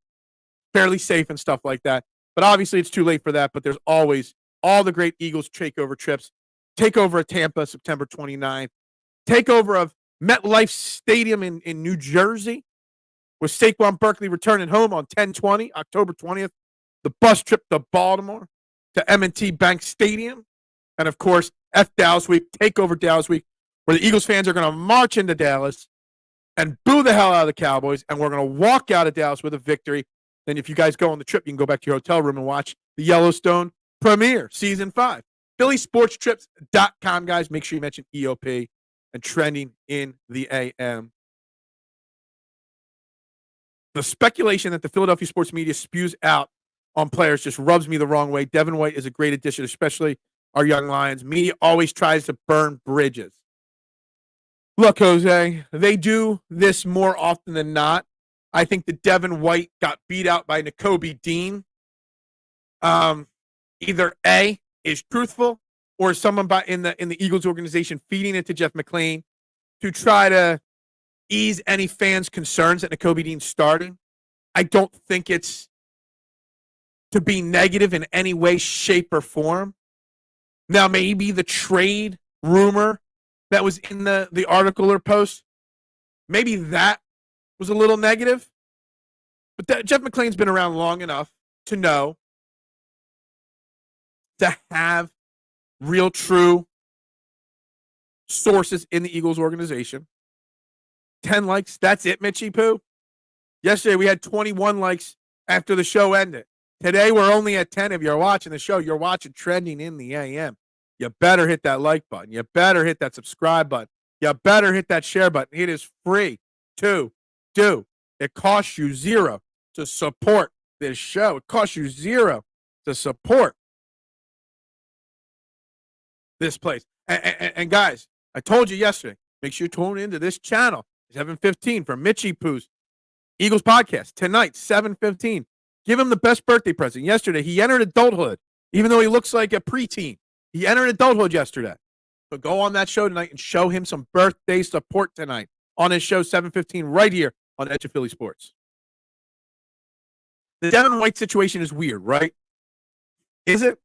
fairly safe and stuff like that. But obviously, it's too late for that. But there's always all the great Eagles takeover trips. Takeover of Tampa, September 29th. Takeover of MetLife Stadium in New Jersey, with Saquon Barkley returning home on 10/20, October 20th. The bus trip to Baltimore, to M&T Bank Stadium. And, of course, Dallas Week, Takeover Dallas Week, where the Eagles fans are going to march into Dallas and boo the hell out of the Cowboys, and we're going to walk out of Dallas with a victory. Then if you guys go on the trip, you can go back to your hotel room and watch the Yellowstone premiere, Season 5. PhillySportsTrips.com, guys. Make sure you mention EOP and trending in the AM. The speculation that the Philadelphia sports media spews out on players just rubs me the wrong way. Devin White is a great addition, especially our young Lions. Media always tries to burn bridges. Look, Jose, they do this more often than not. I think that Devin White got beat out by Nakobe Dean. Either A, is truthful, or someone in the Eagles organization feeding it to Jeff McClain to try to ease any fans' concerns that Nakobe Dean's starting. I don't think it's to be negative in any way, shape, or form. Now, maybe the trade rumor that was in the article or post, maybe that was a little negative. But Jeff McClain's been around long enough to know, to have real, true sources in the Eagles organization. 10 likes, that's it, Mitchie Poo. Yesterday, we had 21 likes after the show ended. Today, we're only at 10. If you're watching the show, you're watching Trending in the AM. You better hit that like button. You better hit that subscribe button. You better hit that share button. It is free to do. It costs you $0 to support this show. It costs you $0 to support this place. And guys, I told you yesterday, make sure you tune into this channel, 7:15 for Mitchie Poo's Eagles podcast tonight, 7:15. Give him the best birthday present. Yesterday, he entered adulthood, even though he looks like a preteen. He entered adulthood yesterday. So go on that show tonight and show him some birthday support tonight on his show, 7:15, right here on Edge of Philly Sports. The Devin White situation is weird, right? Is it?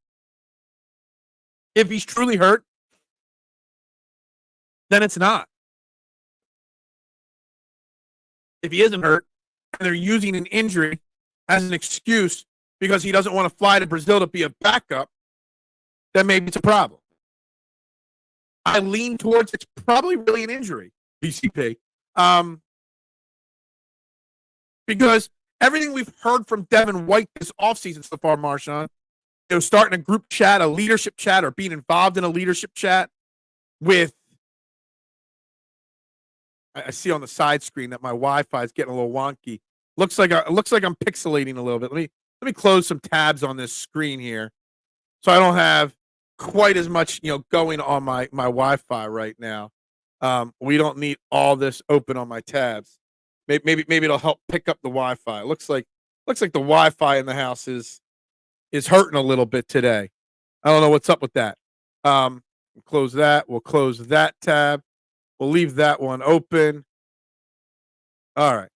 If he's truly hurt, then it's not. If he isn't hurt, and they're using an injury as an excuse because he doesn't want to fly to Brazil to be a backup, then maybe it's a problem. I lean towards it's probably really an injury, BCP. Because everything we've heard from Devin White this offseason so far, Marshawn, starting a group chat, a leadership chat, or being involved in a leadership chat with, I see on the side screen that my Wi-Fi is getting a little wonky. Looks like I'm pixelating a little bit. Let me close some tabs on this screen here, so I don't have quite as much going on my Wi-Fi right now. We don't need all this open on my tabs. Maybe it'll help pick up the Wi-Fi. Looks like the Wi-Fi in the house is hurting a little bit today. I don't know what's up with that. We'll close that. We'll close that tab. We'll leave that one open. All right.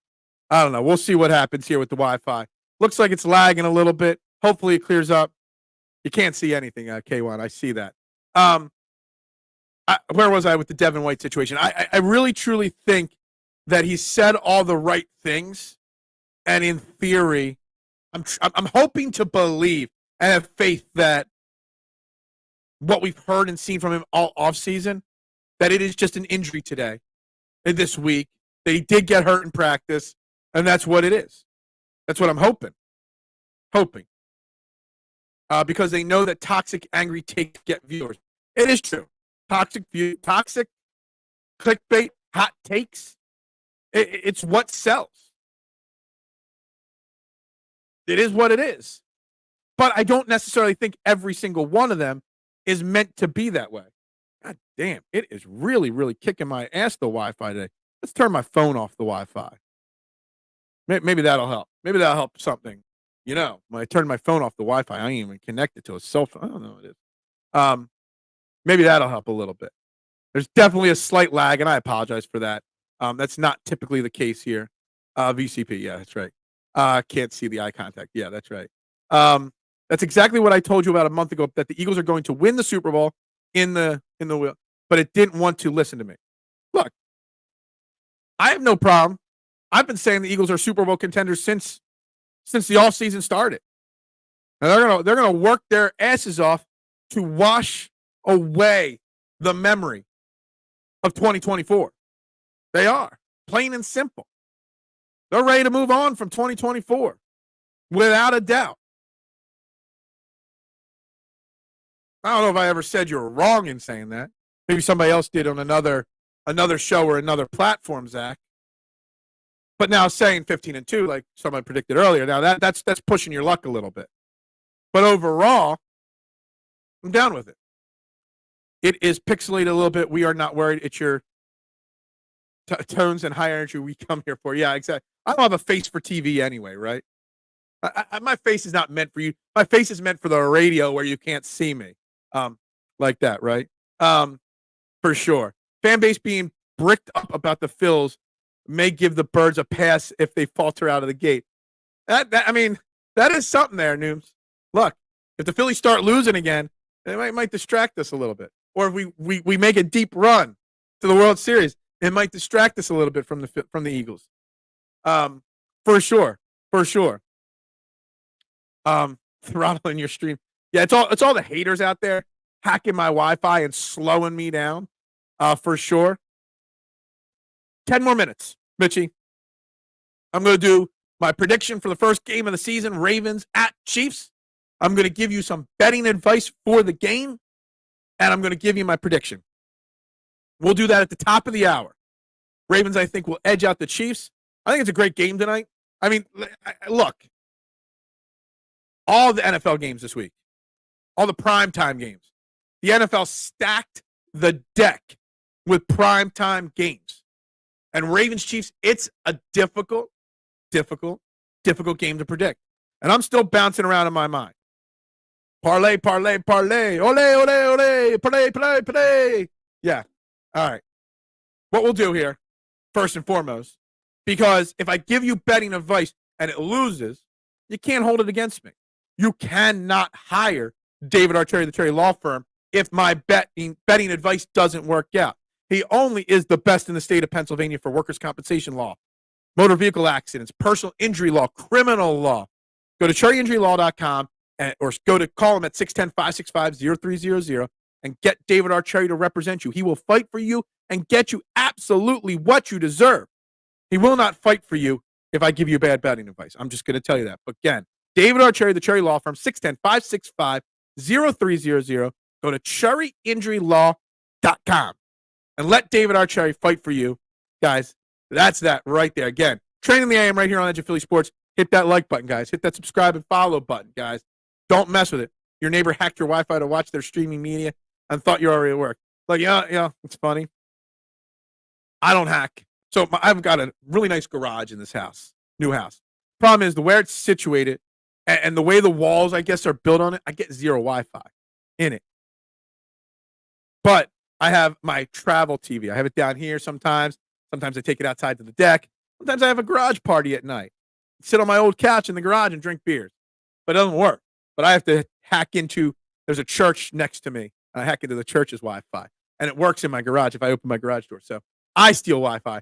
I don't know. We'll see what happens here with the Wi-Fi. Looks like it's lagging a little bit. Hopefully it clears up. You can't see anything, K1. I see that. Where was I with the Devin White situation? I really, truly think that he said all the right things. And in theory, I'm hoping to believe and have faith that what we've heard and seen from him all offseason, that it is just an injury today, this week, that he did get hurt in practice, and that's what it is. That's what I'm hoping. Because they know that toxic, angry takes get viewers. It is true. Toxic, clickbait, hot takes, it's what sells. It is what it is. But I don't necessarily think every single one of them is meant to be that way. God damn, it is really, really kicking my ass, the Wi-Fi today. Let's turn my phone off the Wi-Fi. Maybe that'll help. Maybe that'll help something. When I turn my phone off the Wi-Fi, I ain't even connected to a cell phone. I don't know what it is. Maybe that'll help a little bit. There's definitely a slight lag, and I apologize for that. That's not typically the case here. VCP, yeah, that's right. Can't see the eye contact. Yeah, that's right. That's exactly what I told you about a month ago, that the Eagles are going to win the Super Bowl in the wheel, but it didn't want to listen to me. Look, I have no problem. I've been saying the Eagles are Super Bowl contenders since the offseason started. And they're gonna work their asses off to wash away the memory of 2024. They are, plain and simple. They're ready to move on from 2024, without a doubt. I don't know if I ever said you were wrong in saying that. Maybe somebody else did on another show or another platform, Zach. But now saying 15-2, like somebody predicted earlier, now that's pushing your luck a little bit. But overall, I'm down with it. It is pixelated a little bit. We are not worried. It's your tones and high energy we come here for. Yeah, exactly. I don't have a face for TV anyway, right? My face is not meant for you. My face is meant for the radio where you can't see me. Like that, right? For sure. Fan base being bricked up about the Phils may give the Birds a pass if they falter out of the gate. I mean, that is something there, Nooms. Look, if the Phillies start losing again, it might distract us a little bit. Or if we make a deep run to the World Series, it might distract us a little bit from the Eagles. For sure. Throttling your stream. Yeah, it's all the haters out there hacking my Wi-Fi and slowing me down. For sure. 10 more minutes, Mitchie. I'm going to do my prediction for the first game of the season, Ravens at Chiefs. I'm going to give you some betting advice for the game, and I'm going to give you my prediction. We'll do that at the top of the hour. Ravens, I think, will edge out the Chiefs. I think it's a great game tonight. I mean, look, all the NFL games this week, all the primetime games, the NFL stacked the deck with primetime games. And Ravens-Chiefs, it's a difficult game to predict. And I'm still bouncing around in my mind. Parlay. Ole. Parlay. Yeah. All right. What we'll do here, first and foremost, because if I give you betting advice and it loses, you can't hold it against me. You cannot hire David Archeri, the Cherry Law Firm, if my betting advice doesn't work out. He only is the best in the state of Pennsylvania for workers' compensation law, motor vehicle accidents, personal injury law, criminal law. Go to cherryinjurylaw.com or call him at 610-565-0300 and get David Archeri to represent you. He will fight for you and get you absolutely what you deserve. He will not fight for you if I give you bad betting advice. I'm just going to tell you that. But again, David Archeri, the Cherry Law Firm, 610-565-0300. Go to cherryinjurylaw.com and let David Archeri fight for you. Guys, that's that right there. Again, Training the AM right here on Edge of Philly Sports. Hit that like button, guys. Hit that subscribe and follow button, guys. Don't mess with it. Your neighbor hacked your Wi-Fi to watch their streaming media and thought you already at work. Like, yeah, it's funny. I don't hack. So I've got a really nice garage in this house, new house. Problem is, the where it's situated and the way the walls, I guess, are built on it, I get zero Wi-Fi in it. But I have my travel TV. I have it down here sometimes. Sometimes I take it outside to the deck. Sometimes I have a garage party at night. Sit on my old couch in the garage and drink beers. But it doesn't work. But I have to hack into, there's a church next to me. I hack into the church's Wi-Fi. And it works in my garage if I open my garage door. So I steal Wi-Fi.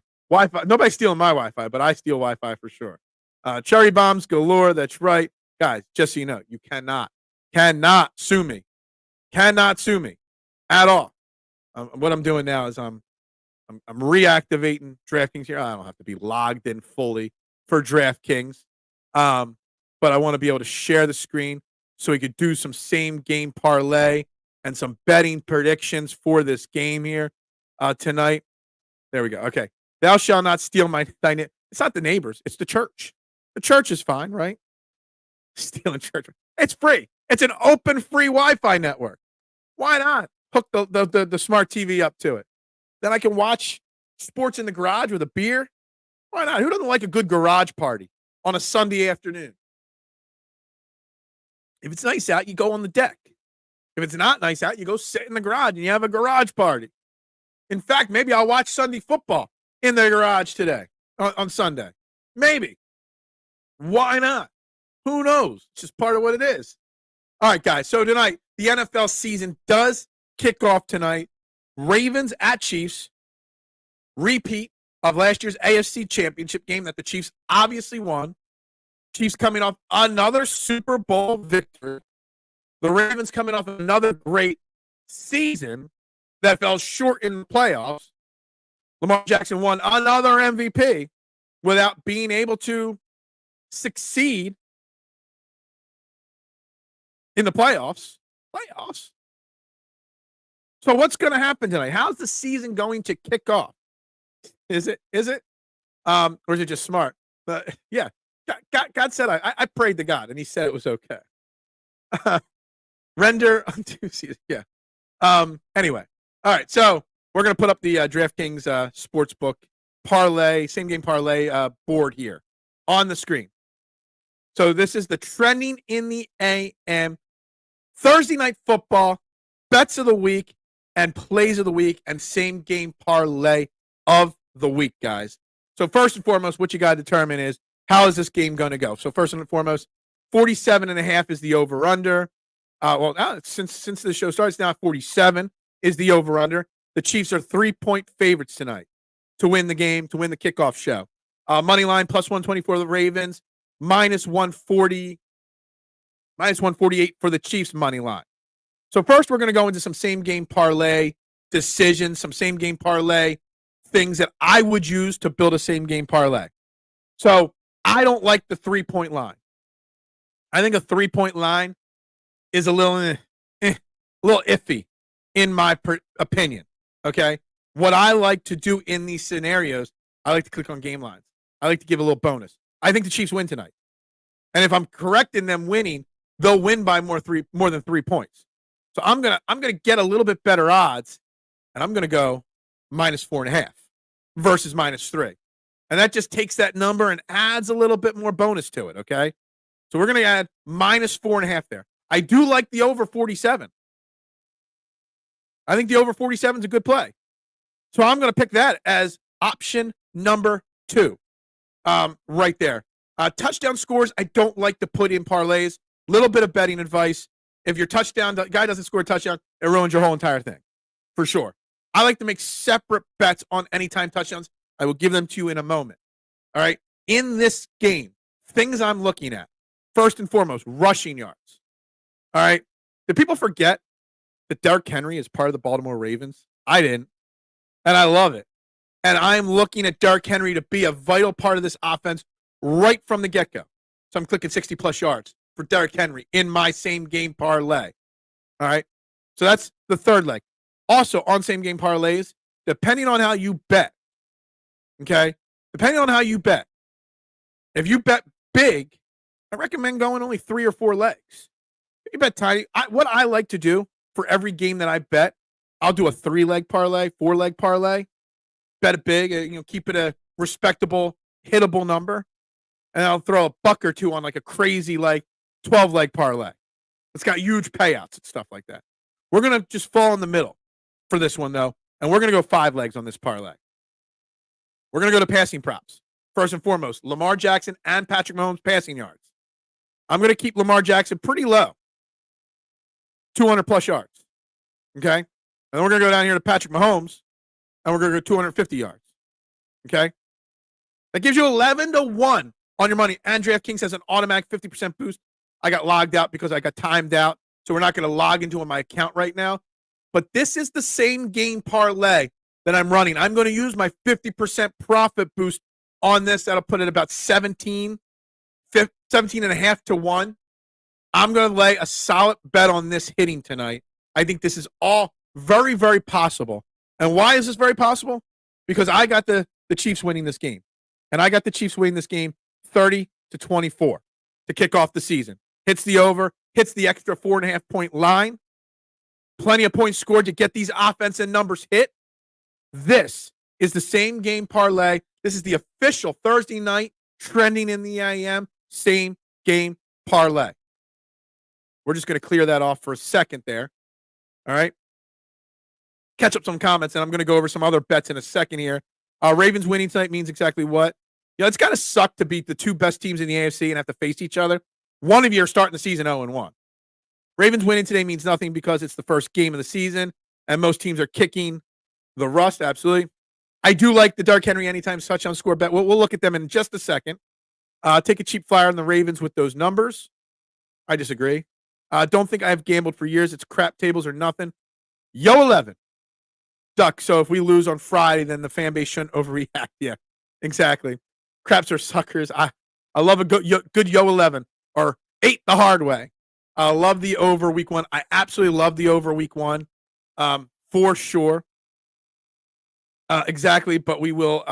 Nobody's stealing my Wi-Fi, but I steal Wi-Fi for sure. Cherry bombs galore. That's right. Guys, just so you know, you cannot sue me. Cannot sue me at all. What I'm doing now is I'm reactivating DraftKings here. I don't have to be logged in fully for DraftKings. But I want to be able to share the screen so we could do some same game parlay and some betting predictions for this game here tonight. There we go. Okay. Thou shalt not steal thy neighbor. It's not the neighbors. It's the church. The church is fine, right? Stealing church. It's free. It's an open free Wi-Fi network. Why not hook the smart TV up to it? Then I can watch sports in the garage with a beer. Why not? Who doesn't like a good garage party on a Sunday afternoon? If it's nice out, you go on the deck. If it's not nice out, you go sit in the garage and you have a garage party. In fact, maybe I'll watch Sunday football in the garage today on Sunday. Maybe. Why not? Who knows? It's just part of what it is. All right, guys. So tonight, the NFL season does kick off tonight. Ravens at Chiefs. Repeat of last year's AFC Championship game that the Chiefs obviously won. Chiefs coming off another Super Bowl victory. The Ravens coming off another great season that fell short in the playoffs. Lamar Jackson won another MVP without being able to succeed in the playoffs. So what's going to happen tonight? How's the season going to kick off? Is it? Or is it just smart? But yeah, God said I prayed to God, and He said it was okay. Render unto Caesar. Yeah. Anyway, all right. So we're gonna put up the DraftKings Sportsbook parlay, same game parlay board here on the screen. So this is the trending in the AM Thursday night football bets of the week and plays of the week and same game parlay of the week, guys. So first and foremost, what you got to determine is how is this game going to go? So first and foremost, 47.5 is the over-under. Since the show starts now, 47 is the over-under. The Chiefs are 3-point favorites tonight to win the game, to win the kickoff show. Money line plus 124 the Ravens, minus 148 for the Chiefs money line. So first, we're going to go into some same-game parlay decisions, some same-game parlay things that I would use to build a same-game parlay. So I don't like the 3-point line. I think a 3-point line is a little iffy in my opinion, okay? What I like to do in these scenarios, I like to click on game lines. I like to give a little bonus. I think the Chiefs win tonight. And if I'm correct in them winning, they'll win by more than 3 points. So I'm gonna get a little bit better odds, and I'm gonna go minus 4.5 versus minus 3. And that just takes that number and adds a little bit more bonus to it, okay? So we're gonna add minus 4.5 there. I do like the over 47. I think the over 47 is a good play. So I'm gonna pick that as option number 2. Right there. Touchdown scores, I don't like to put in parlays. Little bit of betting advice. If your the guy doesn't score a touchdown, it ruins your whole entire thing. For sure. I like to make separate bets on anytime touchdowns. I will give them to you in a moment. All right. In this game, things I'm looking at. First and foremost, rushing yards. All right. Did people forget that Derrick Henry is part of the Baltimore Ravens? I didn't. And I love it. And I'm looking at Derrick Henry to be a vital part of this offense right from the get-go. So I'm clicking 60-plus yards for Derrick Henry in my same-game parlay. All right? So that's the third leg. Also, on same-game parlays, depending on how you bet, okay? Depending on how you bet. If you bet big, I recommend going only 3 or 4 legs. If you bet tiny, what I like to do for every game that I bet, I'll do a 3-leg parlay, 4-leg parlay, bet it big, keep it a respectable, hittable number, and I'll throw a buck or two on like a crazy 12-leg parlay. It's got huge payouts and stuff like that. We're going to just fall in the middle for this one, though, and we're going to go 5 legs on this parlay. We're going to go to passing props. First and foremost, Lamar Jackson and Patrick Mahomes passing yards. I'm going to keep Lamar Jackson pretty low, 200-plus yards, okay? And then we're going to go down here to Patrick Mahomes, and we're going to go 250 yards, okay? That gives you 11-1 on your money, and DraftKings has an automatic 50% boost. I got logged out because I got timed out, so we're not going to log into my account right now. But this is the same game parlay that I'm running. I'm going to use my 50% profit boost on this. That'll put it about 17 and a half to 1. I'm going to lay a solid bet on this hitting tonight. I think this is all very, very possible. And why is this very possible? Because I got the Chiefs winning this game. And I got the Chiefs winning this game 30-24 to kick off the season. Hits the over, hits the extra 4.5-point line. Plenty of points scored to get these offensive numbers hit. This is the same game parlay. This is the official Thursday night trending in the AM same game parlay. We're just going to clear that off for a second there. All right. Catch up some comments, and I'm going to go over some other bets in a second here. Ravens winning tonight means exactly what? It's got to suck to beat the 2 best teams in the AFC and have to face each other. One of you are starting the season 0-1. Ravens winning today means nothing because it's the first game of the season, and most teams are kicking the rust. Absolutely. I do like the Derrick Henry anytime touchdown score bet. We'll look at them in just a second. Take a cheap flyer on the Ravens with those numbers. I disagree. Don't think I've gambled for years. It's crap tables or nothing. Yo 11. Duck. So if we lose on Friday, then the fan base shouldn't overreact. Yeah, exactly. Craps are suckers. I love a good Yo 11 or 8 the hard way. I love the over week 1. I absolutely love the over week 1 for sure. Exactly, but we will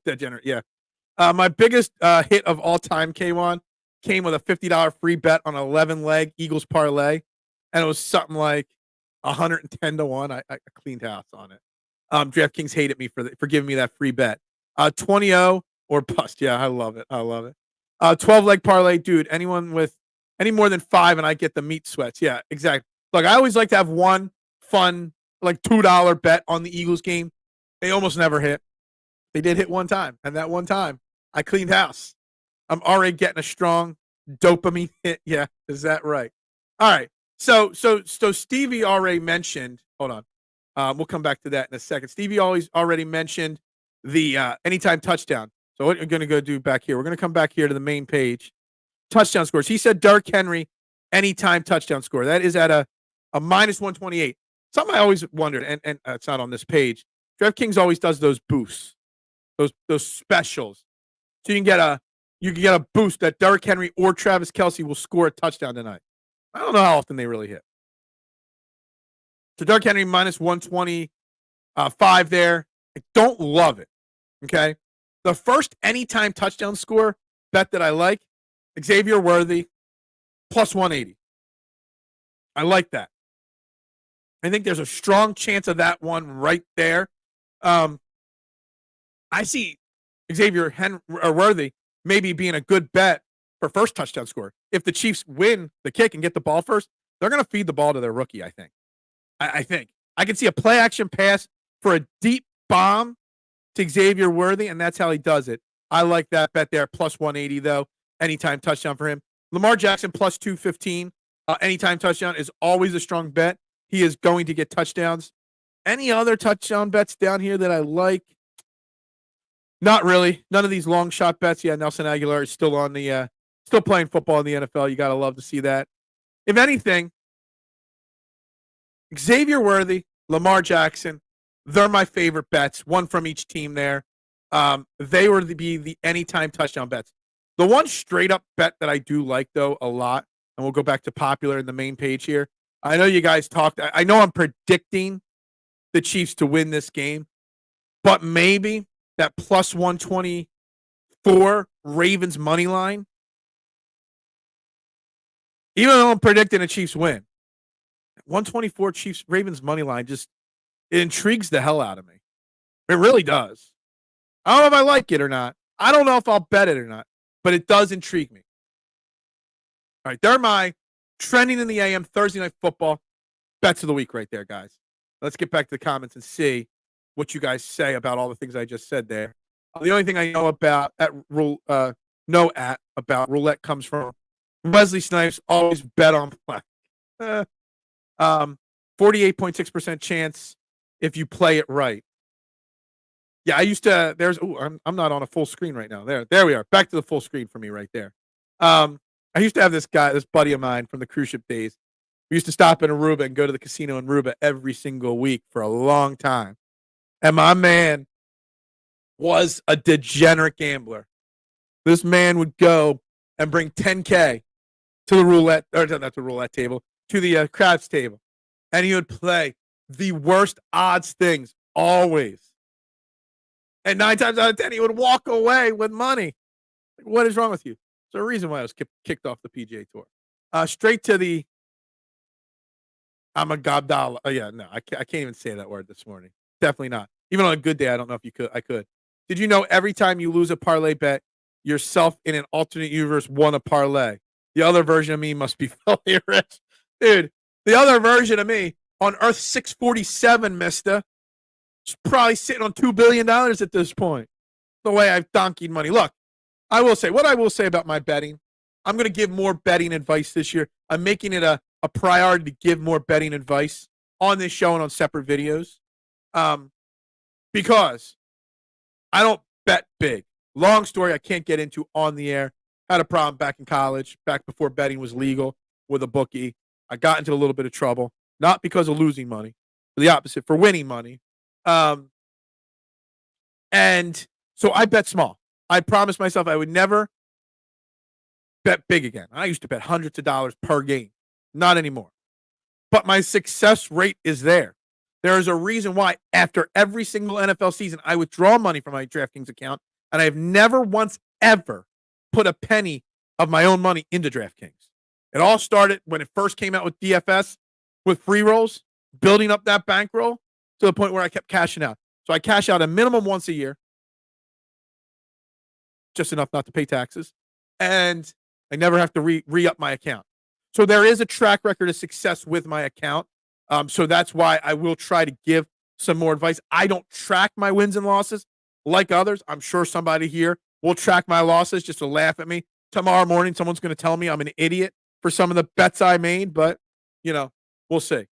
degenerate. Yeah. My biggest hit of all time, K1, came with a $50 free bet on an 11-leg Eagles parlay, and it was something like 110 to 1. I cleaned house on it. DraftKings hated me for giving me that free bet. 20-0 or bust. Yeah, I love it. 12-leg parlay, dude. Anyone with any more than 5 and I get the meat sweats. Yeah, exactly. Look, I always like to have one fun like $2 bet on the Eagles game. They almost never hit. They did hit one time, and that one time I cleaned house. I'm already getting a strong dopamine hit. Yeah, is that right? All right. So Stevie already mentioned. Hold on. We'll come back to that in a second. Stevie already mentioned the anytime touchdown. So what we're going to go do back here? We're going to come back here to the main page. Touchdown scores. He said Derrick Henry anytime touchdown score. That is at a minus 128. Something I always wondered, and it's not on this page. DraftKings always does those boosts, those specials. So you can get a boost that Derrick Henry or Travis Kelce will score a touchdown tonight. I don't know how often they really hit. So Derrick Henry minus 125 there. I don't love it. Okay. The first anytime touchdown score bet that I like, Xavier Worthy plus 180. I like that. I think there's a strong chance of that one right there. I see Xavier Worthy maybe being a good bet for first touchdown score. If the Chiefs win the kick and get the ball first, they're going to feed the ball to their rookie, I think. I think. I can see a play action pass for a deep bomb to Xavier Worthy, and that's how he does it. I like that bet there. Plus 180, though. Anytime touchdown for him. Lamar Jackson plus 215. Anytime touchdown is always a strong bet. He is going to get touchdowns. Any other touchdown bets down here that I like? Not really. None of these long shot bets. Yeah, Nelson Aguilar is still on the still playing football in the NFL. You got to love to see that. If anything, Xavier Worthy, Lamar Jackson, they're my favorite bets. One from each team there. They were to be the anytime touchdown bets. The one straight up bet that I do like, though, a lot, and we'll go back to popular in the main page here. I know you guys talked. I know I'm predicting the Chiefs to win this game, but maybe that plus 124 Ravens money line, even though I'm predicting a Chiefs win, 124 Chiefs Ravens money line just it intrigues the hell out of me. It really does. I don't know if I like it or not. I don't know if I'll bet it or not, but it does intrigue me. All right, they're my trending in the AM Thursday Night Football bets of the week right there, guys. Let's get back to the comments and see what you guys say about all the things I just said there. The only thing I know about about roulette comes from Wesley Snipes. Always bet on play. 48.6% chance if you play it right. Yeah, I used to. I'm not on a full screen right now. There we are. Back to the full screen for me right there. I used to have this buddy of mine from the cruise ship days. We used to stop in Aruba and go to the casino in Aruba every single week for a long time. And my man was a degenerate gambler. This man would go and bring $10K to the roulette, or not the roulette table, to the craps table. And he would play the worst odds things always. And 9 times out of 10, he would walk away with money. What is wrong with you? There's a reason why I was kicked off the PGA Tour. Straight to the I'm a Gabdallah. Oh, yeah, no, I can't even say that word this morning. Definitely not. Even on a good day, I don't know if you could. I could. Did you know every time you lose a parlay bet, yourself in an alternate universe won a parlay? The other version of me must be filthy rich. Dude, the other version of me on Earth 647, mister, is probably sitting on $2 billion at this point. The way I've donkeyed money. Look, I will say about my betting, I'm going to give more betting advice this year. I'm making it a priority to give more betting advice on this show and on separate videos, because I don't bet big. Long story I can't get into on the air. Had a problem back in college, back before betting was legal with a bookie. I got into a little bit of trouble, not because of losing money, but the opposite, for winning money. And so I bet small. I promised myself I would never bet big again. I used to bet hundreds of dollars per game. Not anymore. But my success rate is there. There is a reason why after every single NFL season, I withdraw money from my DraftKings account, and I have never once ever put a penny of my own money into DraftKings. It all started when it first came out with DFS, with free rolls, building up that bankroll to the point where I kept cashing out. So I cash out a minimum once a year, just enough not to pay taxes, and I never have to re-up my account. So there is a track record of success with my account. So that's why I will try to give some more advice. I don't track my wins and losses like others. I'm sure somebody here will track my losses just to laugh at me. Tomorrow morning, someone's going to tell me I'm an idiot for some of the bets I made, but, we'll see.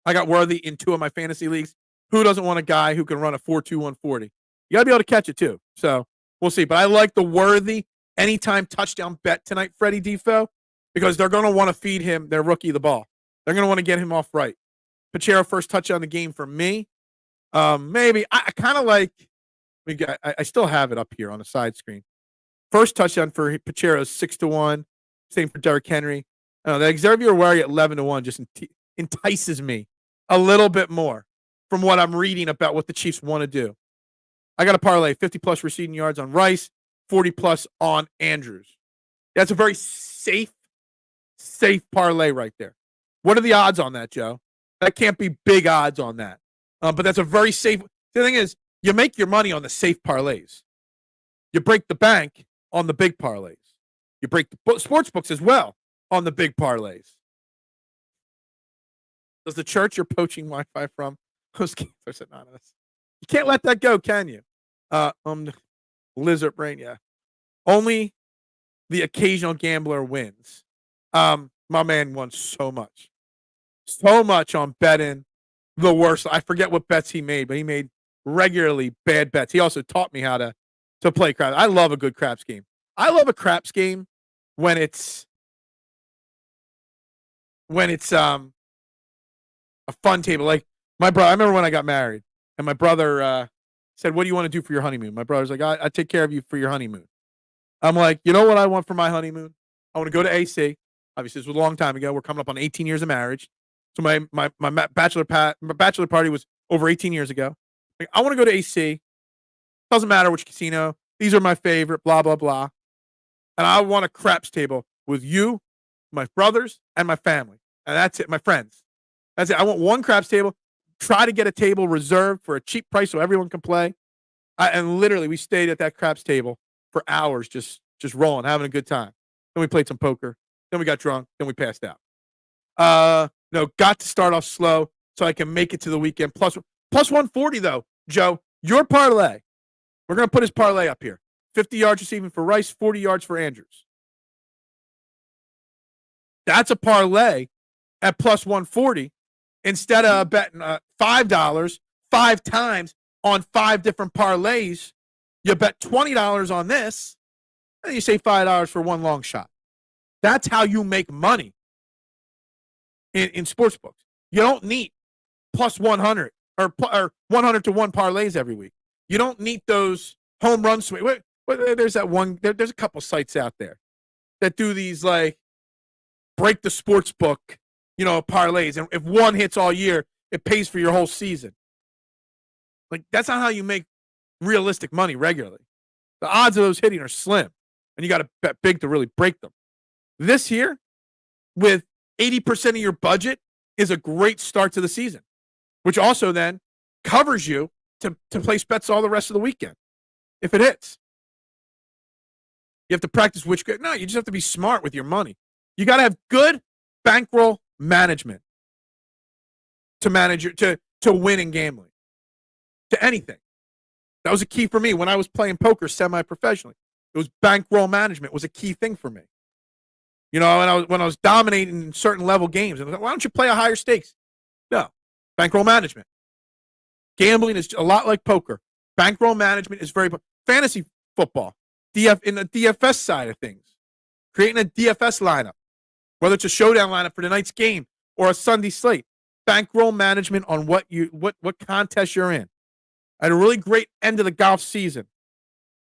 I got Worthy in 2 of my fantasy leagues. Who doesn't want a guy who can run a 4.2 140? You got to be able to catch it, too. So we'll see. But I like the Worthy anytime touchdown bet tonight, Freddie Defo, because they're going to want to feed him their rookie the ball. They're going to want to get him off right. Pacheco first touchdown of the game for me. Maybe. I kind of like – I still have it up here on the side screen. First touchdown for Pacheco is 6-1. Same for Derrick Henry. The Xavier Worthy at 11-1 just entices me a little bit more from what I'm reading about what the Chiefs want to do. I got a parlay, 50-plus receiving yards on Rice, 40-plus on Andrews. That's a very safe parlay right there. What are the odds on that, Joe? That can't be big odds on that. But that's a very safe. The thing is, you make your money on the safe parlays. You break the bank on the big parlays. You break the sports books as well on the big parlays. Does the church you're poaching Wi-Fi from? Those games are anonymous. You can't let that go, can you? Lizard brain, yeah. Only the occasional gambler wins. My man won so much on betting the worst. I forget what bets he made, but he made regularly bad bets. He also taught me how to play craps. I love a good craps game. I love a craps game when it's a fun table. Like my brother, I remember when I got married and my brother said, "What do you want to do for your honeymoon?" My brother's like, I take care of you for your honeymoon. I'm like, you know what I want for my honeymoon? I want to go to AC. Obviously, this was a long time ago. We're coming up on 18 years of marriage. So my bachelor party was over 18 years ago. Like, I want to go to AC. Doesn't matter which casino. These are my favorite, blah, blah, blah. And I want a craps table with you, my brothers, and my family. And that's it, my friends. That's it. I want one craps table. Try to get a table reserved for a cheap price so everyone can play. And literally, we stayed at that craps table for hours, just rolling, having a good time. Then we played some poker. Then we got drunk. Then we passed out. Got to start off slow so I can make it to the weekend. Plus 140, though, Joe. Your parlay. We're going to put his parlay up here. 50 yards receiving for Rice, 40 yards for Andrews. That's a parlay at plus 140 instead of betting $5 5 times on 5 different parlays. You bet $20 on this, and you save $5 for one long shot. That's how you make money in sports books. You don't need plus 100 or 100 to 1 parlays every week. You don't need those home run swing. There's that one. There's a couple sites out there that do these like break the sports book, parlays. And if one hits all year, it pays for your whole season. Like that's not how you make realistic money regularly. The odds of those hitting are slim, and you got to bet big to really break them. This here, with 80% of your budget, is a great start to the season, which also then covers you to place bets all the rest of the weekend if it hits. You have to practice no, you just have to be smart with your money. You got to have good bankroll management to manage to win in gambling, to anything. That was a key for me when I was playing poker semi-professionally. It was bankroll management was a key thing for me. You know, when I was dominating in certain level games, I was like, why don't you play a higher stakes? No, bankroll management. Gambling is a lot like poker. Bankroll management is very fantasy football. In the DFS side of things, creating a DFS lineup, whether it's a showdown lineup for tonight's game or a Sunday slate. Bankroll management on what contest you're in. I had a really great end of the golf season.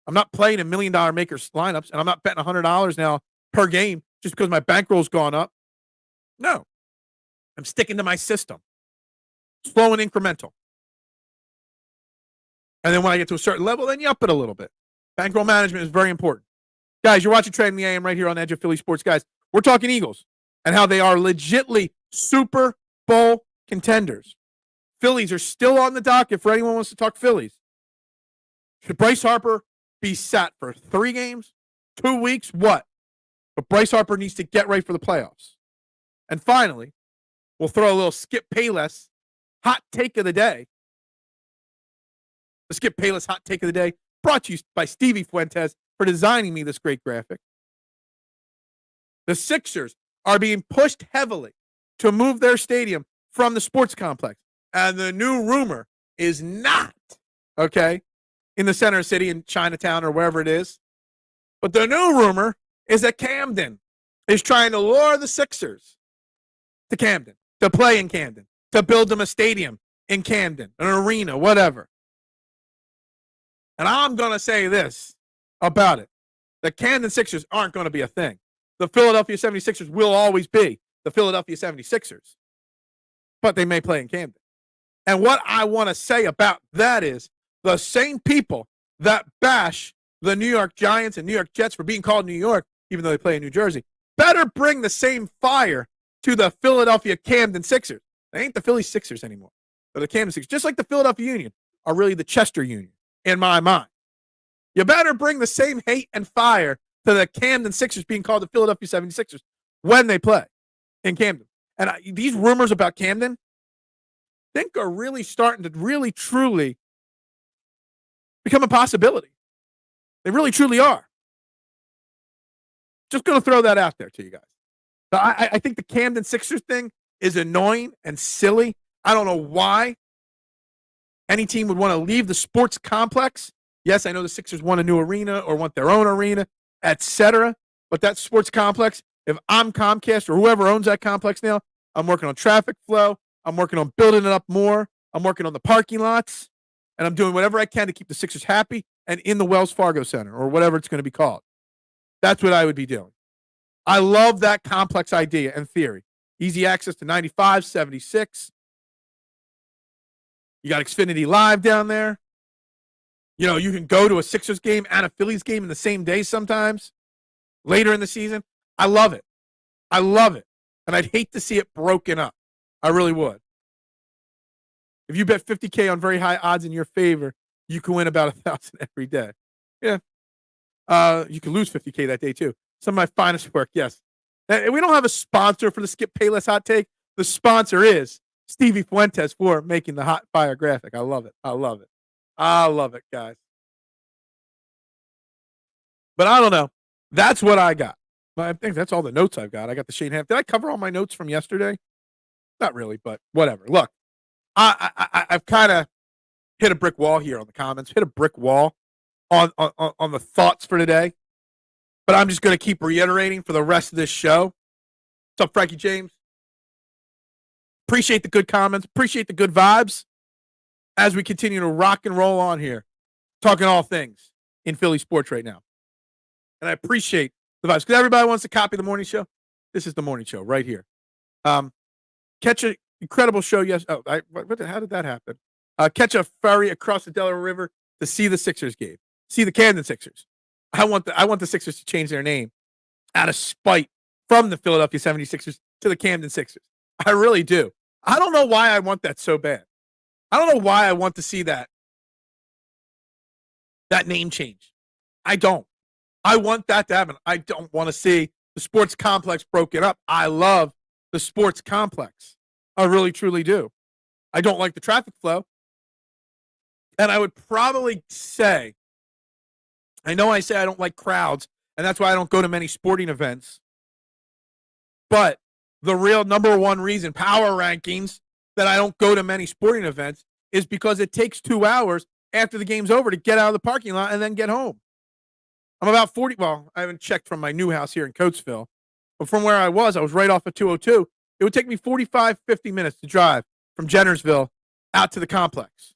I'm not playing $1 million makers lineups, and I'm not betting $100 now per game just because my bankroll's gone up. No, I'm sticking to my system, slow and incremental. And then when I get to a certain level, then you up it a little bit. Bankroll management is very important. Guys, you're watching Trading the AM right here on Edge of Philly Sports. Guys, we're talking Eagles and how they are legitly Super Bowl contenders. Phillies are still on the docket for anyone who wants to talk Phillies. Should Bryce Harper be sat for 3 games, 2 weeks? What? But Bryce Harper needs to get right for the playoffs. And finally, we'll throw a little Skip Bayless hot take of the day. The Skip Bayless hot take of the day brought to you by Stevie Fuentes for designing me this great graphic. The Sixers are being pushed heavily to move their stadium from the sports complex. And the new rumor is not, okay, in the center of the city in Chinatown or wherever it is. But the new rumor is that Camden is trying to lure the Sixers to Camden, to play in Camden, to build them a stadium in Camden, an arena, whatever. And I'm going to say this about it. The Camden Sixers aren't going to be a thing. The Philadelphia 76ers will always be the Philadelphia 76ers. But they may play in Camden. And what I want to say about that is the same people that bash the New York Giants and New York Jets for being called New York, even though they play in New Jersey, better bring the same fire to the Philadelphia Camden Sixers. They ain't the Philly Sixers anymore. They're the Camden Sixers. Just like the Philadelphia Union are really the Chester Union, in my mind. You better bring the same hate and fire to the Camden Sixers being called the Philadelphia 76ers when they play in Camden. And these rumors about Camden, I think are really starting to really, truly become a possibility. They really, truly are. Just going to throw that out there to you guys. So I think the Camden Sixers thing is annoying and silly. I don't know why any team would want to leave the sports complex. Yes, I know the Sixers want a new arena or want their own arena, etc. But that sports complex, if I'm Comcast or whoever owns that complex now, I'm working on traffic flow. I'm working on building it up more. I'm working on the parking lots. And I'm doing whatever I can to keep the Sixers happy and in the Wells Fargo Center or whatever it's going to be called. That's what I would be doing. I love that complex idea and theory. Easy access to 95, 76. You got Xfinity Live down there. You know, you can go to a Sixers game and a Phillies game in the same day sometimes, later in the season. I love it. I love it. And I'd hate to see it broken up. I really would. If you bet 50K on very high odds in your favor, you can win about 1,000 every day. Yeah. You can lose 50K that day too. Some of my finest work, yes. And we don't have a sponsor for the Skip Bayless hot take. The sponsor is Stevie Fuentes for making the hot fire graphic. I love it. I love it. I love it, guys. But I don't know. That's what I got. I think that's all the notes I've got. I got the Shane Ham. Did I cover all my notes from yesterday? Not really, but whatever. Look, I've kind of hit a brick wall here on the comments. Hit a brick wall on the thoughts for today. But I'm just going to keep reiterating for the rest of this show. What's up, Frankie James? Appreciate the good comments. Appreciate the good vibes as we continue to rock and roll on here, talking all things in Philly sports right now. And I appreciate the vibes because everybody wants to copy the morning show. This is the morning show right here. Catch an incredible show. Yes. Oh, how did that happen? Catch a ferry across the Delaware River to see the Sixers game. See the Camden Sixers. I want the Sixers to change their name out of spite from the Philadelphia 76ers to the Camden Sixers. I really do. I don't know why I want that so bad. I don't know why I want to see that name change. I don't. I want that to happen. I don't want to see the sports complex broken up. I love the sports complex. I really, truly do. I don't like the traffic flow. And I would probably say I know I say I don't like crowds, and that's why I don't go to many sporting events. But the real number one reason, power rankings, that I don't go to many sporting events is because it takes 2 hours after the game's over to get out of the parking lot and then get home. I'm about 40. Well, I haven't checked from my new house here in Coatesville, but from where I was right off of 202. It would take me 45, 50 minutes to drive from Jennersville out to the complex.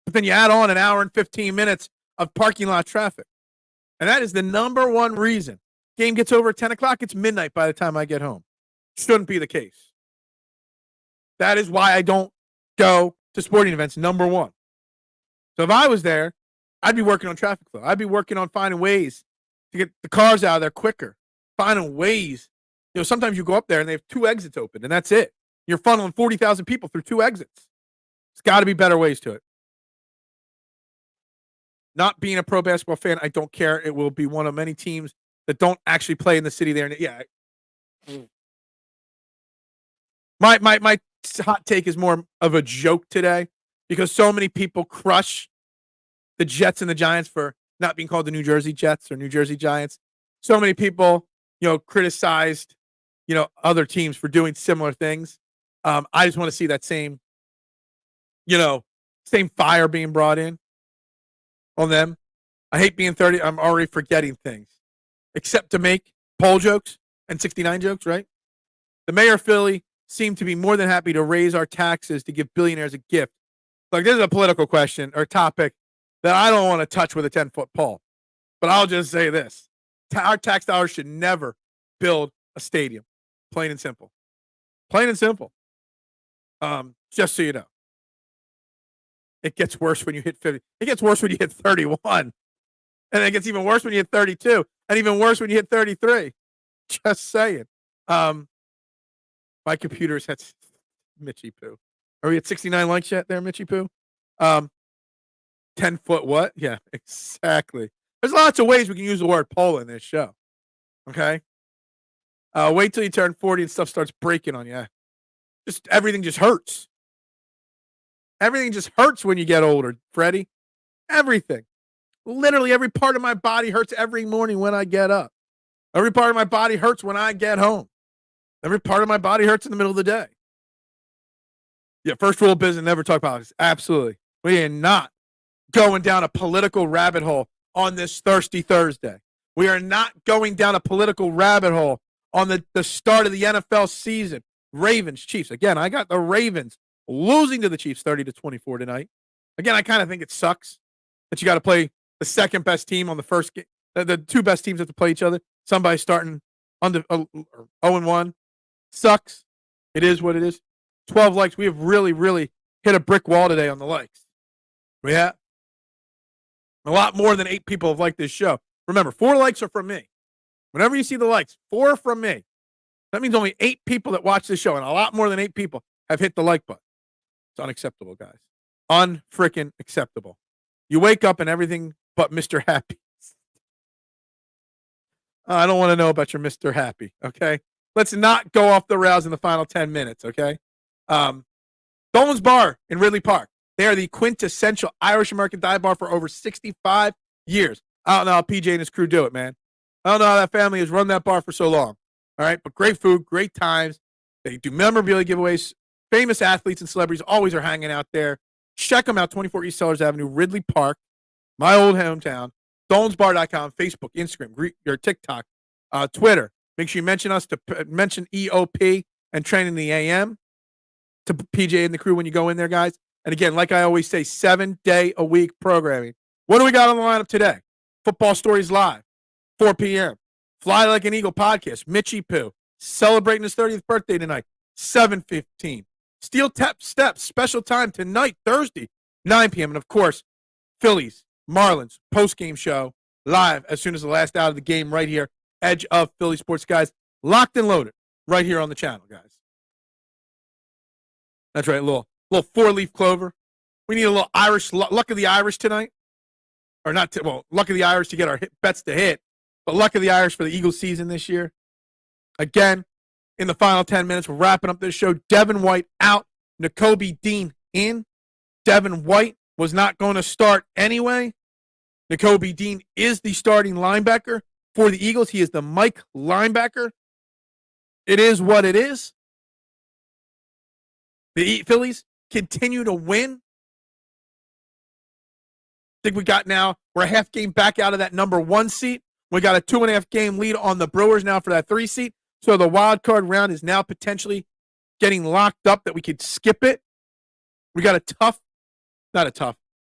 But then you add on an hour and 15 minutes of parking lot traffic. And that is the number one reason. Game gets over at 10 o'clock, it's midnight by the time I get home. Shouldn't be the case. That is why I don't go to sporting events, number one. So if I was there, I'd be working on traffic flow. I'd be working on finding ways to get the cars out of there quicker, finding ways. Sometimes you go up there and they have 2 exits open, and that's it. You're funneling 40,000 people through 2 exits. There's got to be better ways to it. Not being a pro basketball fan, I don't care. It will be one of many teams that don't actually play in the city there. And yeah. My hot take is more of a joke today because so many people crush the Jets and the Giants for not being called the New Jersey Jets or New Jersey Giants. So many people, criticized, other teams for doing similar things. I just want to see that same fire being brought in on them. I hate being 30. I'm already forgetting things, except to make poll jokes and 69 jokes, right? The mayor of Philly seemed to be more than happy to raise our taxes to give billionaires a gift. Like, this is a political question or topic that I don't want to touch with a 10-foot pole. But I'll just say this. Our tax dollars should never build a stadium. Plain and simple. Plain and simple. Just so you know. It gets worse when you hit 50. It gets worse when you hit 31. And it gets even worse when you hit 32. And even worse when you hit 33. Just saying. My computer's at Mitchy Poo. Are we at 69 likes yet there, Mitchy Poo? 10-foot what? Yeah, exactly. There's lots of ways we can use the word pole in this show. Okay? Wait till you turn 40 and stuff starts breaking on you. Everything just hurts. Everything just hurts when you get older, Freddie. Everything. Literally every part of my body hurts every morning when I get up. Every part of my body hurts when I get home. Every part of my body hurts in the middle of the day. Yeah, first rule of business, never talk politics. Absolutely. We are not going down a political rabbit hole on this Thirsty Thursday. We are not going down a political rabbit hole on the start of the NFL season. Ravens, Chiefs. Again, I got the Ravens losing to the Chiefs 30-24 tonight. Again, I kind of think it sucks that you got to play the second best team on the first game. The 2 best teams have to play each other. Somebody starting under 0-1. Sucks. It is what it is. 12 likes. We have really, really hit a brick wall today on the likes. We have a lot more than 8 people have liked this show. Remember, 4 likes are from me. Whenever you see the likes, 4 are from me. That means only 8 people that watch this show, and a lot more than 8 people have hit the like button. It's unacceptable, guys. Unfreaking acceptable. You wake up and everything but Mr. Happy. I don't want to know about your Mr. Happy, okay? Let's not go off the rails in the final 10 minutes, okay? Dolan's Bar in Ridley Park. They are the quintessential Irish-American dive bar for over 65 years. I don't know how PJ and his crew do it, man. I don't know how that family has run that bar for so long. All right, but great food, great times. They do memorabilia giveaways. Famous athletes and celebrities always are hanging out there. Check them out, 24 East Sellers Avenue, Ridley Park, my old hometown. DolansBar.com, Facebook, Instagram, your TikTok, Twitter. Make sure you mention us to mention EOP and Training the AM to PJ and the crew when you go in there, guys. And again, like I always say, 7-day-a-week programming. What do we got on the lineup today? Football Stories Live, 4 p.m. Fly Like an Eagle podcast, Mitchy Poo, celebrating his 30th birthday tonight, 7:15. Steel Steps, special time tonight, Thursday, 9 p.m. And, of course, Phillies, Marlins, post-game show, live as soon as the last out of the game right here, Edge of Philly Sports, guys. Locked and loaded right here on the channel, guys. That's right, a little 4-leaf clover. We need a little Irish, luck of the Irish tonight. Or not, luck of the Irish to get our bets to hit, but luck of the Irish for the Eagles season this year. Again, in the final 10 minutes, we're wrapping up this show. Devin White out, Nakobe Dean in. Devin White was not going to start anyway. Nakobe Dean is the starting linebacker for the Eagles. He is the Mike linebacker. It is what it is. The Phillies continue to win. I think we're a half game back out of that number 1 seat. We got a 2.5 game lead on the Brewers now for that 3 seat. So the wild card round is now potentially getting locked up that we could skip it. We got an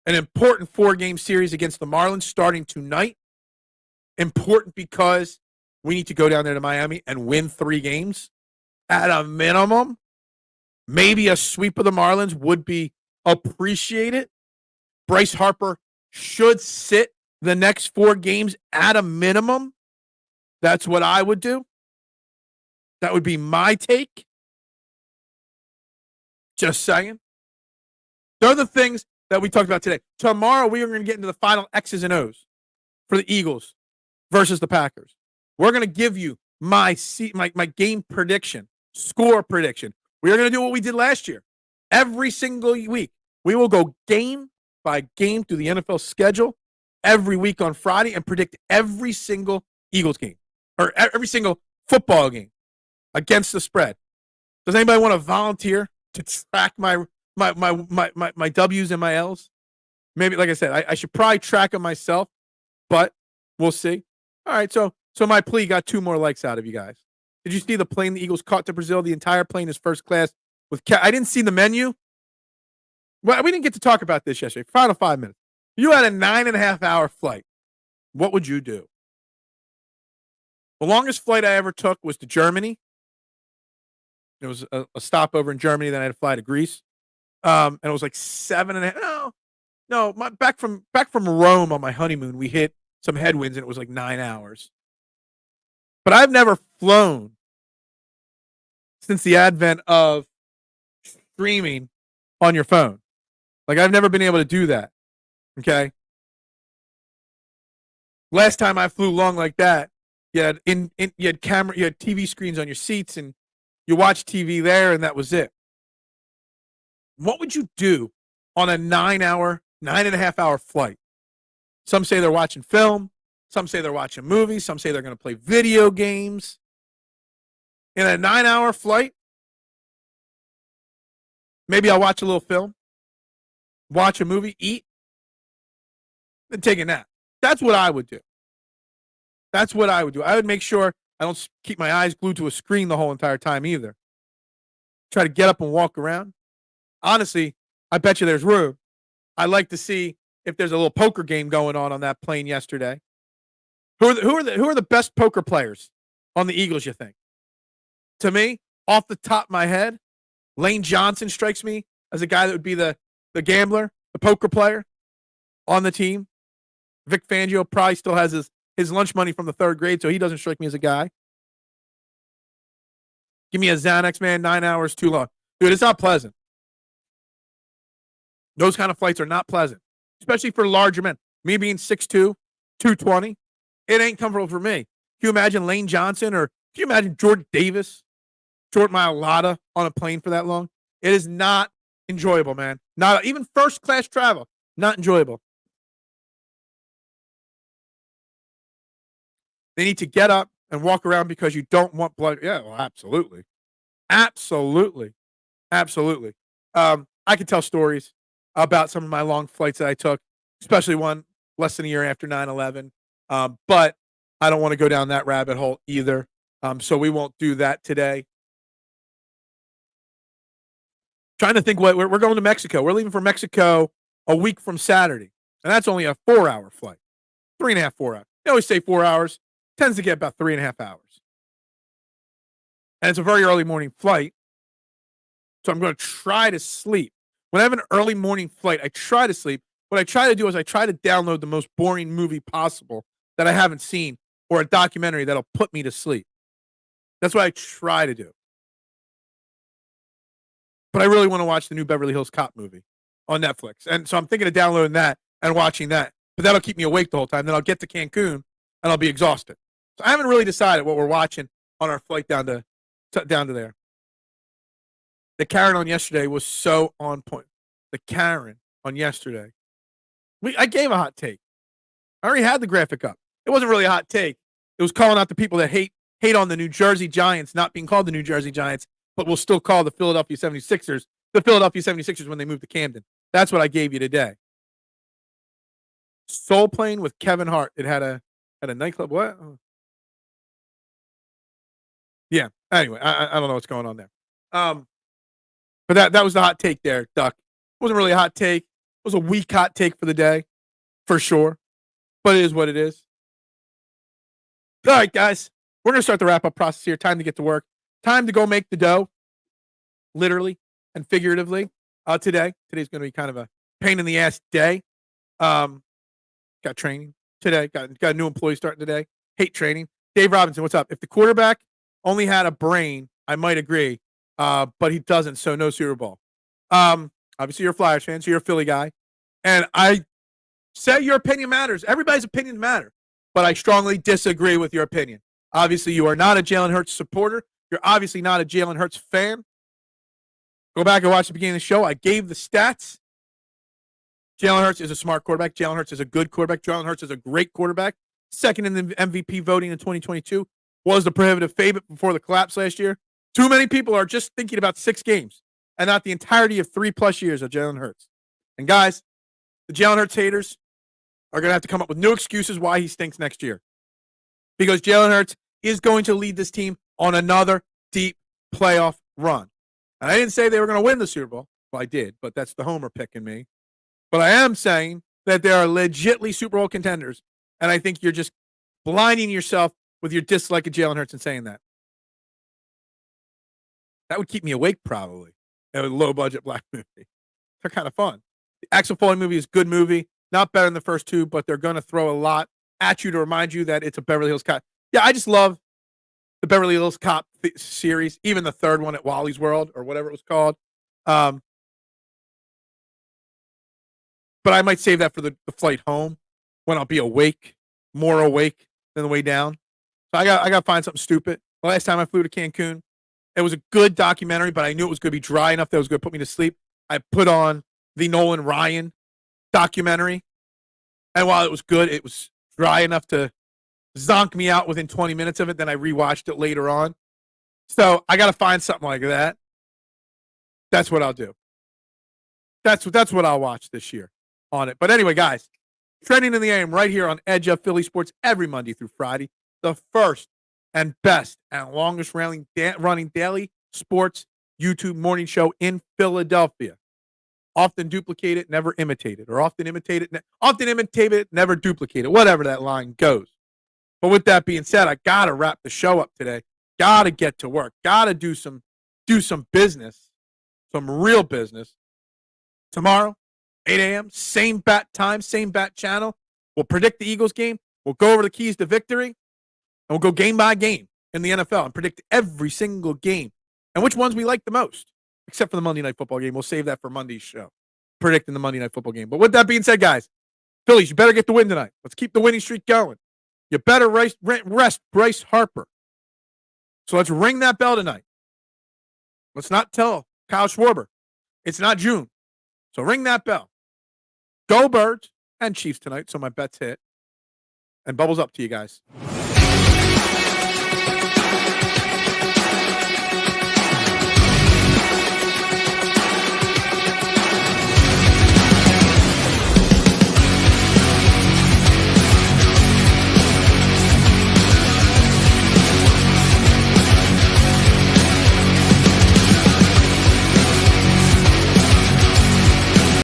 important 4-game series against the Marlins starting tonight. Important because we need to go down there to Miami and win 3 games at a minimum. Maybe a sweep of the Marlins would be appreciated. Bryce Harper should sit the next 4 games at a minimum. That's what I would do. That would be my take. Just saying. Those are the things that we talked about today. Tomorrow, we are going to get into the final X's and O's for the Eagles versus the Packers. We're going to give you my game prediction, score prediction. We are going to do what we did last year. Every single week, we will go game by game through the NFL schedule every week on Friday and predict every single Eagles game or every single football game against the spread. Does anybody want to volunteer to track my W's and my L's? Maybe, like I said, I should probably track them myself, but we'll see. All right, so my plea got 2 more likes out of you guys. Did you see the plane the Eagles caught to Brazil? The entire plane is first class. I didn't see the menu. Well, we didn't get to talk about this yesterday. Final 5 minutes. You had a 9.5-hour flight. What would you do? The longest flight I ever took was to Germany. It was a stopover in Germany. Then I had to fly to Greece. And it was like 7.5. No. Back from Rome on my honeymoon, we hit some headwinds and it was like 9 hours. But I've never flown since the advent of streaming on your phone. Like, I've never been able to do that. Okay. Last time I flew long like that, you had TV screens on your seats and you watch TV there, and that was it. What would you do on a 9.5-hour flight? Some say they're watching film. Some say they're watching movies. Some say they're going to play video games. In a 9-hour flight, maybe I'll watch a little film, watch a movie, eat, then take a nap. That's what I would do. I would make sure I don't keep my eyes glued to a screen the whole entire time either. Try to get up and walk around. Honestly, I bet you there's room. I'd like to see if there's a little poker game going on that plane yesterday. Who are the best poker players on the Eagles, you think? To me, off the top of my head, Lane Johnson strikes me as a guy that would be the gambler, the poker player on the team. Vic Fangio probably still has his lunch money from the 3rd grade, so he doesn't strike me as a guy. Give me a Xanax, man. 9 hours too long. Dude, it's not pleasant. Those kind of flights are not pleasant, especially for larger men. Me being 6'2", 220, it ain't comfortable for me. Can you imagine Lane Johnson or can you imagine Jordan Davis, Jordan Mailata on a plane for that long? It is not enjoyable, man. Not even first-class travel. Not enjoyable. They need to get up and walk around because you don't want blood. Yeah, well, absolutely. Absolutely. I could tell stories about some of my long flights that I took, especially one less than a year after 9/11. But I don't want to go down that rabbit hole either. So we won't do that today. Trying to think we're going to Mexico. We're leaving for Mexico a week from Saturday. And that's only a 4-hour flight. 3.5, 4 hours. They always say 4 hours. Tends to get about 3.5 hours. And it's a very early morning flight. So I'm going to try to sleep. When I have an early morning flight, I try to sleep. What I try to do is I try to download the most boring movie possible that I haven't seen or a documentary that'll put me to sleep. That's what I try to do. But I really want to watch the new Beverly Hills Cop movie on Netflix. And so I'm thinking of downloading that and watching that. But that'll keep me awake the whole time. Then I'll get to Cancun and I'll be exhausted. So I haven't really decided what we're watching on our flight down to there. The Karen on yesterday was so on point. The Karen on yesterday. I gave a hot take. I already had the graphic up. It wasn't really a hot take. It was calling out the people that hate on the New Jersey Giants not being called the New Jersey Giants, but will still call the Philadelphia 76ers the Philadelphia 76ers when they move to Camden. That's what I gave you today. Soul Plane with Kevin Hart. It had a nightclub. What? Yeah. Anyway, I don't know what's going on there. But that was the hot take there, Duck. It wasn't really a hot take. It was a weak hot take for the day, for sure. But it is what it is. All right, guys. We're going to start the wrap-up process here. Time to get to work. Time to go make the dough, literally and figuratively, today. Today's going to be kind of a pain-in-the-ass day. Got training today. Got a new employee starting today. Hate training. Dave Robinson, what's up? If the quarterback only had a brain, I might agree, but he doesn't, so no Super Bowl. Obviously, you're a Flyers fan, so you're a Philly guy. And I say your opinion matters. Everybody's opinions matter. But I strongly disagree with your opinion. Obviously, you are not a Jalen Hurts supporter. You're obviously not a Jalen Hurts fan. Go back and watch the beginning of the show. I gave the stats. Jalen Hurts is a smart quarterback. Jalen Hurts is a good quarterback. Jalen Hurts is a great quarterback. Second in the MVP voting in 2022. Was the prohibitive favorite before the collapse last year. Too many people are just thinking about 6 games and not the entirety of 3+ years of Jalen Hurts. And guys, the Jalen Hurts haters are going to have to come up with new excuses why he stinks next year. Because Jalen Hurts is going to lead this team on another deep playoff run. And I didn't say they were going to win the Super Bowl. Well, I did, but that's the homer pick in me. But I am saying that they are legitly Super Bowl contenders. And I think you're just blinding yourself with your dislike of Jalen Hurts and saying that. That would keep me awake, probably. A low-budget black movie. They're kind of fun. The Axel Foley movie is a good movie. Not better than the first 2, but they're going to throw a lot at you to remind you that it's a Beverly Hills Cop. Yeah, I just love the Beverly Hills Cop series, even the third one at Wally's World or whatever it was called. But I might save that for the flight home when I'll be awake, more awake than the way down. So I got to find something stupid. The last time I flew to Cancun, it was a good documentary, but I knew it was going to be dry enough that it was going to put me to sleep. I put on the Nolan Ryan documentary, and while it was good, it was dry enough to zonk me out within 20 minutes of it. Then I rewatched it later on. So I got to find something like that. That's what I'll do. That's what I'll watch this year on it. But anyway, guys, trending in the AM right here on Edge of Philly Sports every Monday through Friday, the first and best and longest running daily sports YouTube morning show in Philadelphia. Often duplicated, never imitated, or often imitated, never duplicated, whatever that line goes. But with that being said, I got to wrap the show up today. Got to get to work. Got to do some business, some real business. Tomorrow, 8 a.m., same bat time, same bat channel. We'll predict the Eagles game. We'll go over the keys to victory, and we'll go game by game in the NFL and predict every single game and which ones we like the most, except for the Monday Night Football game. We'll save that for Monday's show, predicting the Monday Night Football game. But with that being said, guys, Phillies, you better get the win tonight. Let's keep the winning streak going. You better rest Bryce Harper. So let's ring that bell tonight. Let's not tell Kyle Schwarber it's not June. So ring that bell. Go Birds and Chiefs tonight, so my bets hit. And bubbles up to you guys.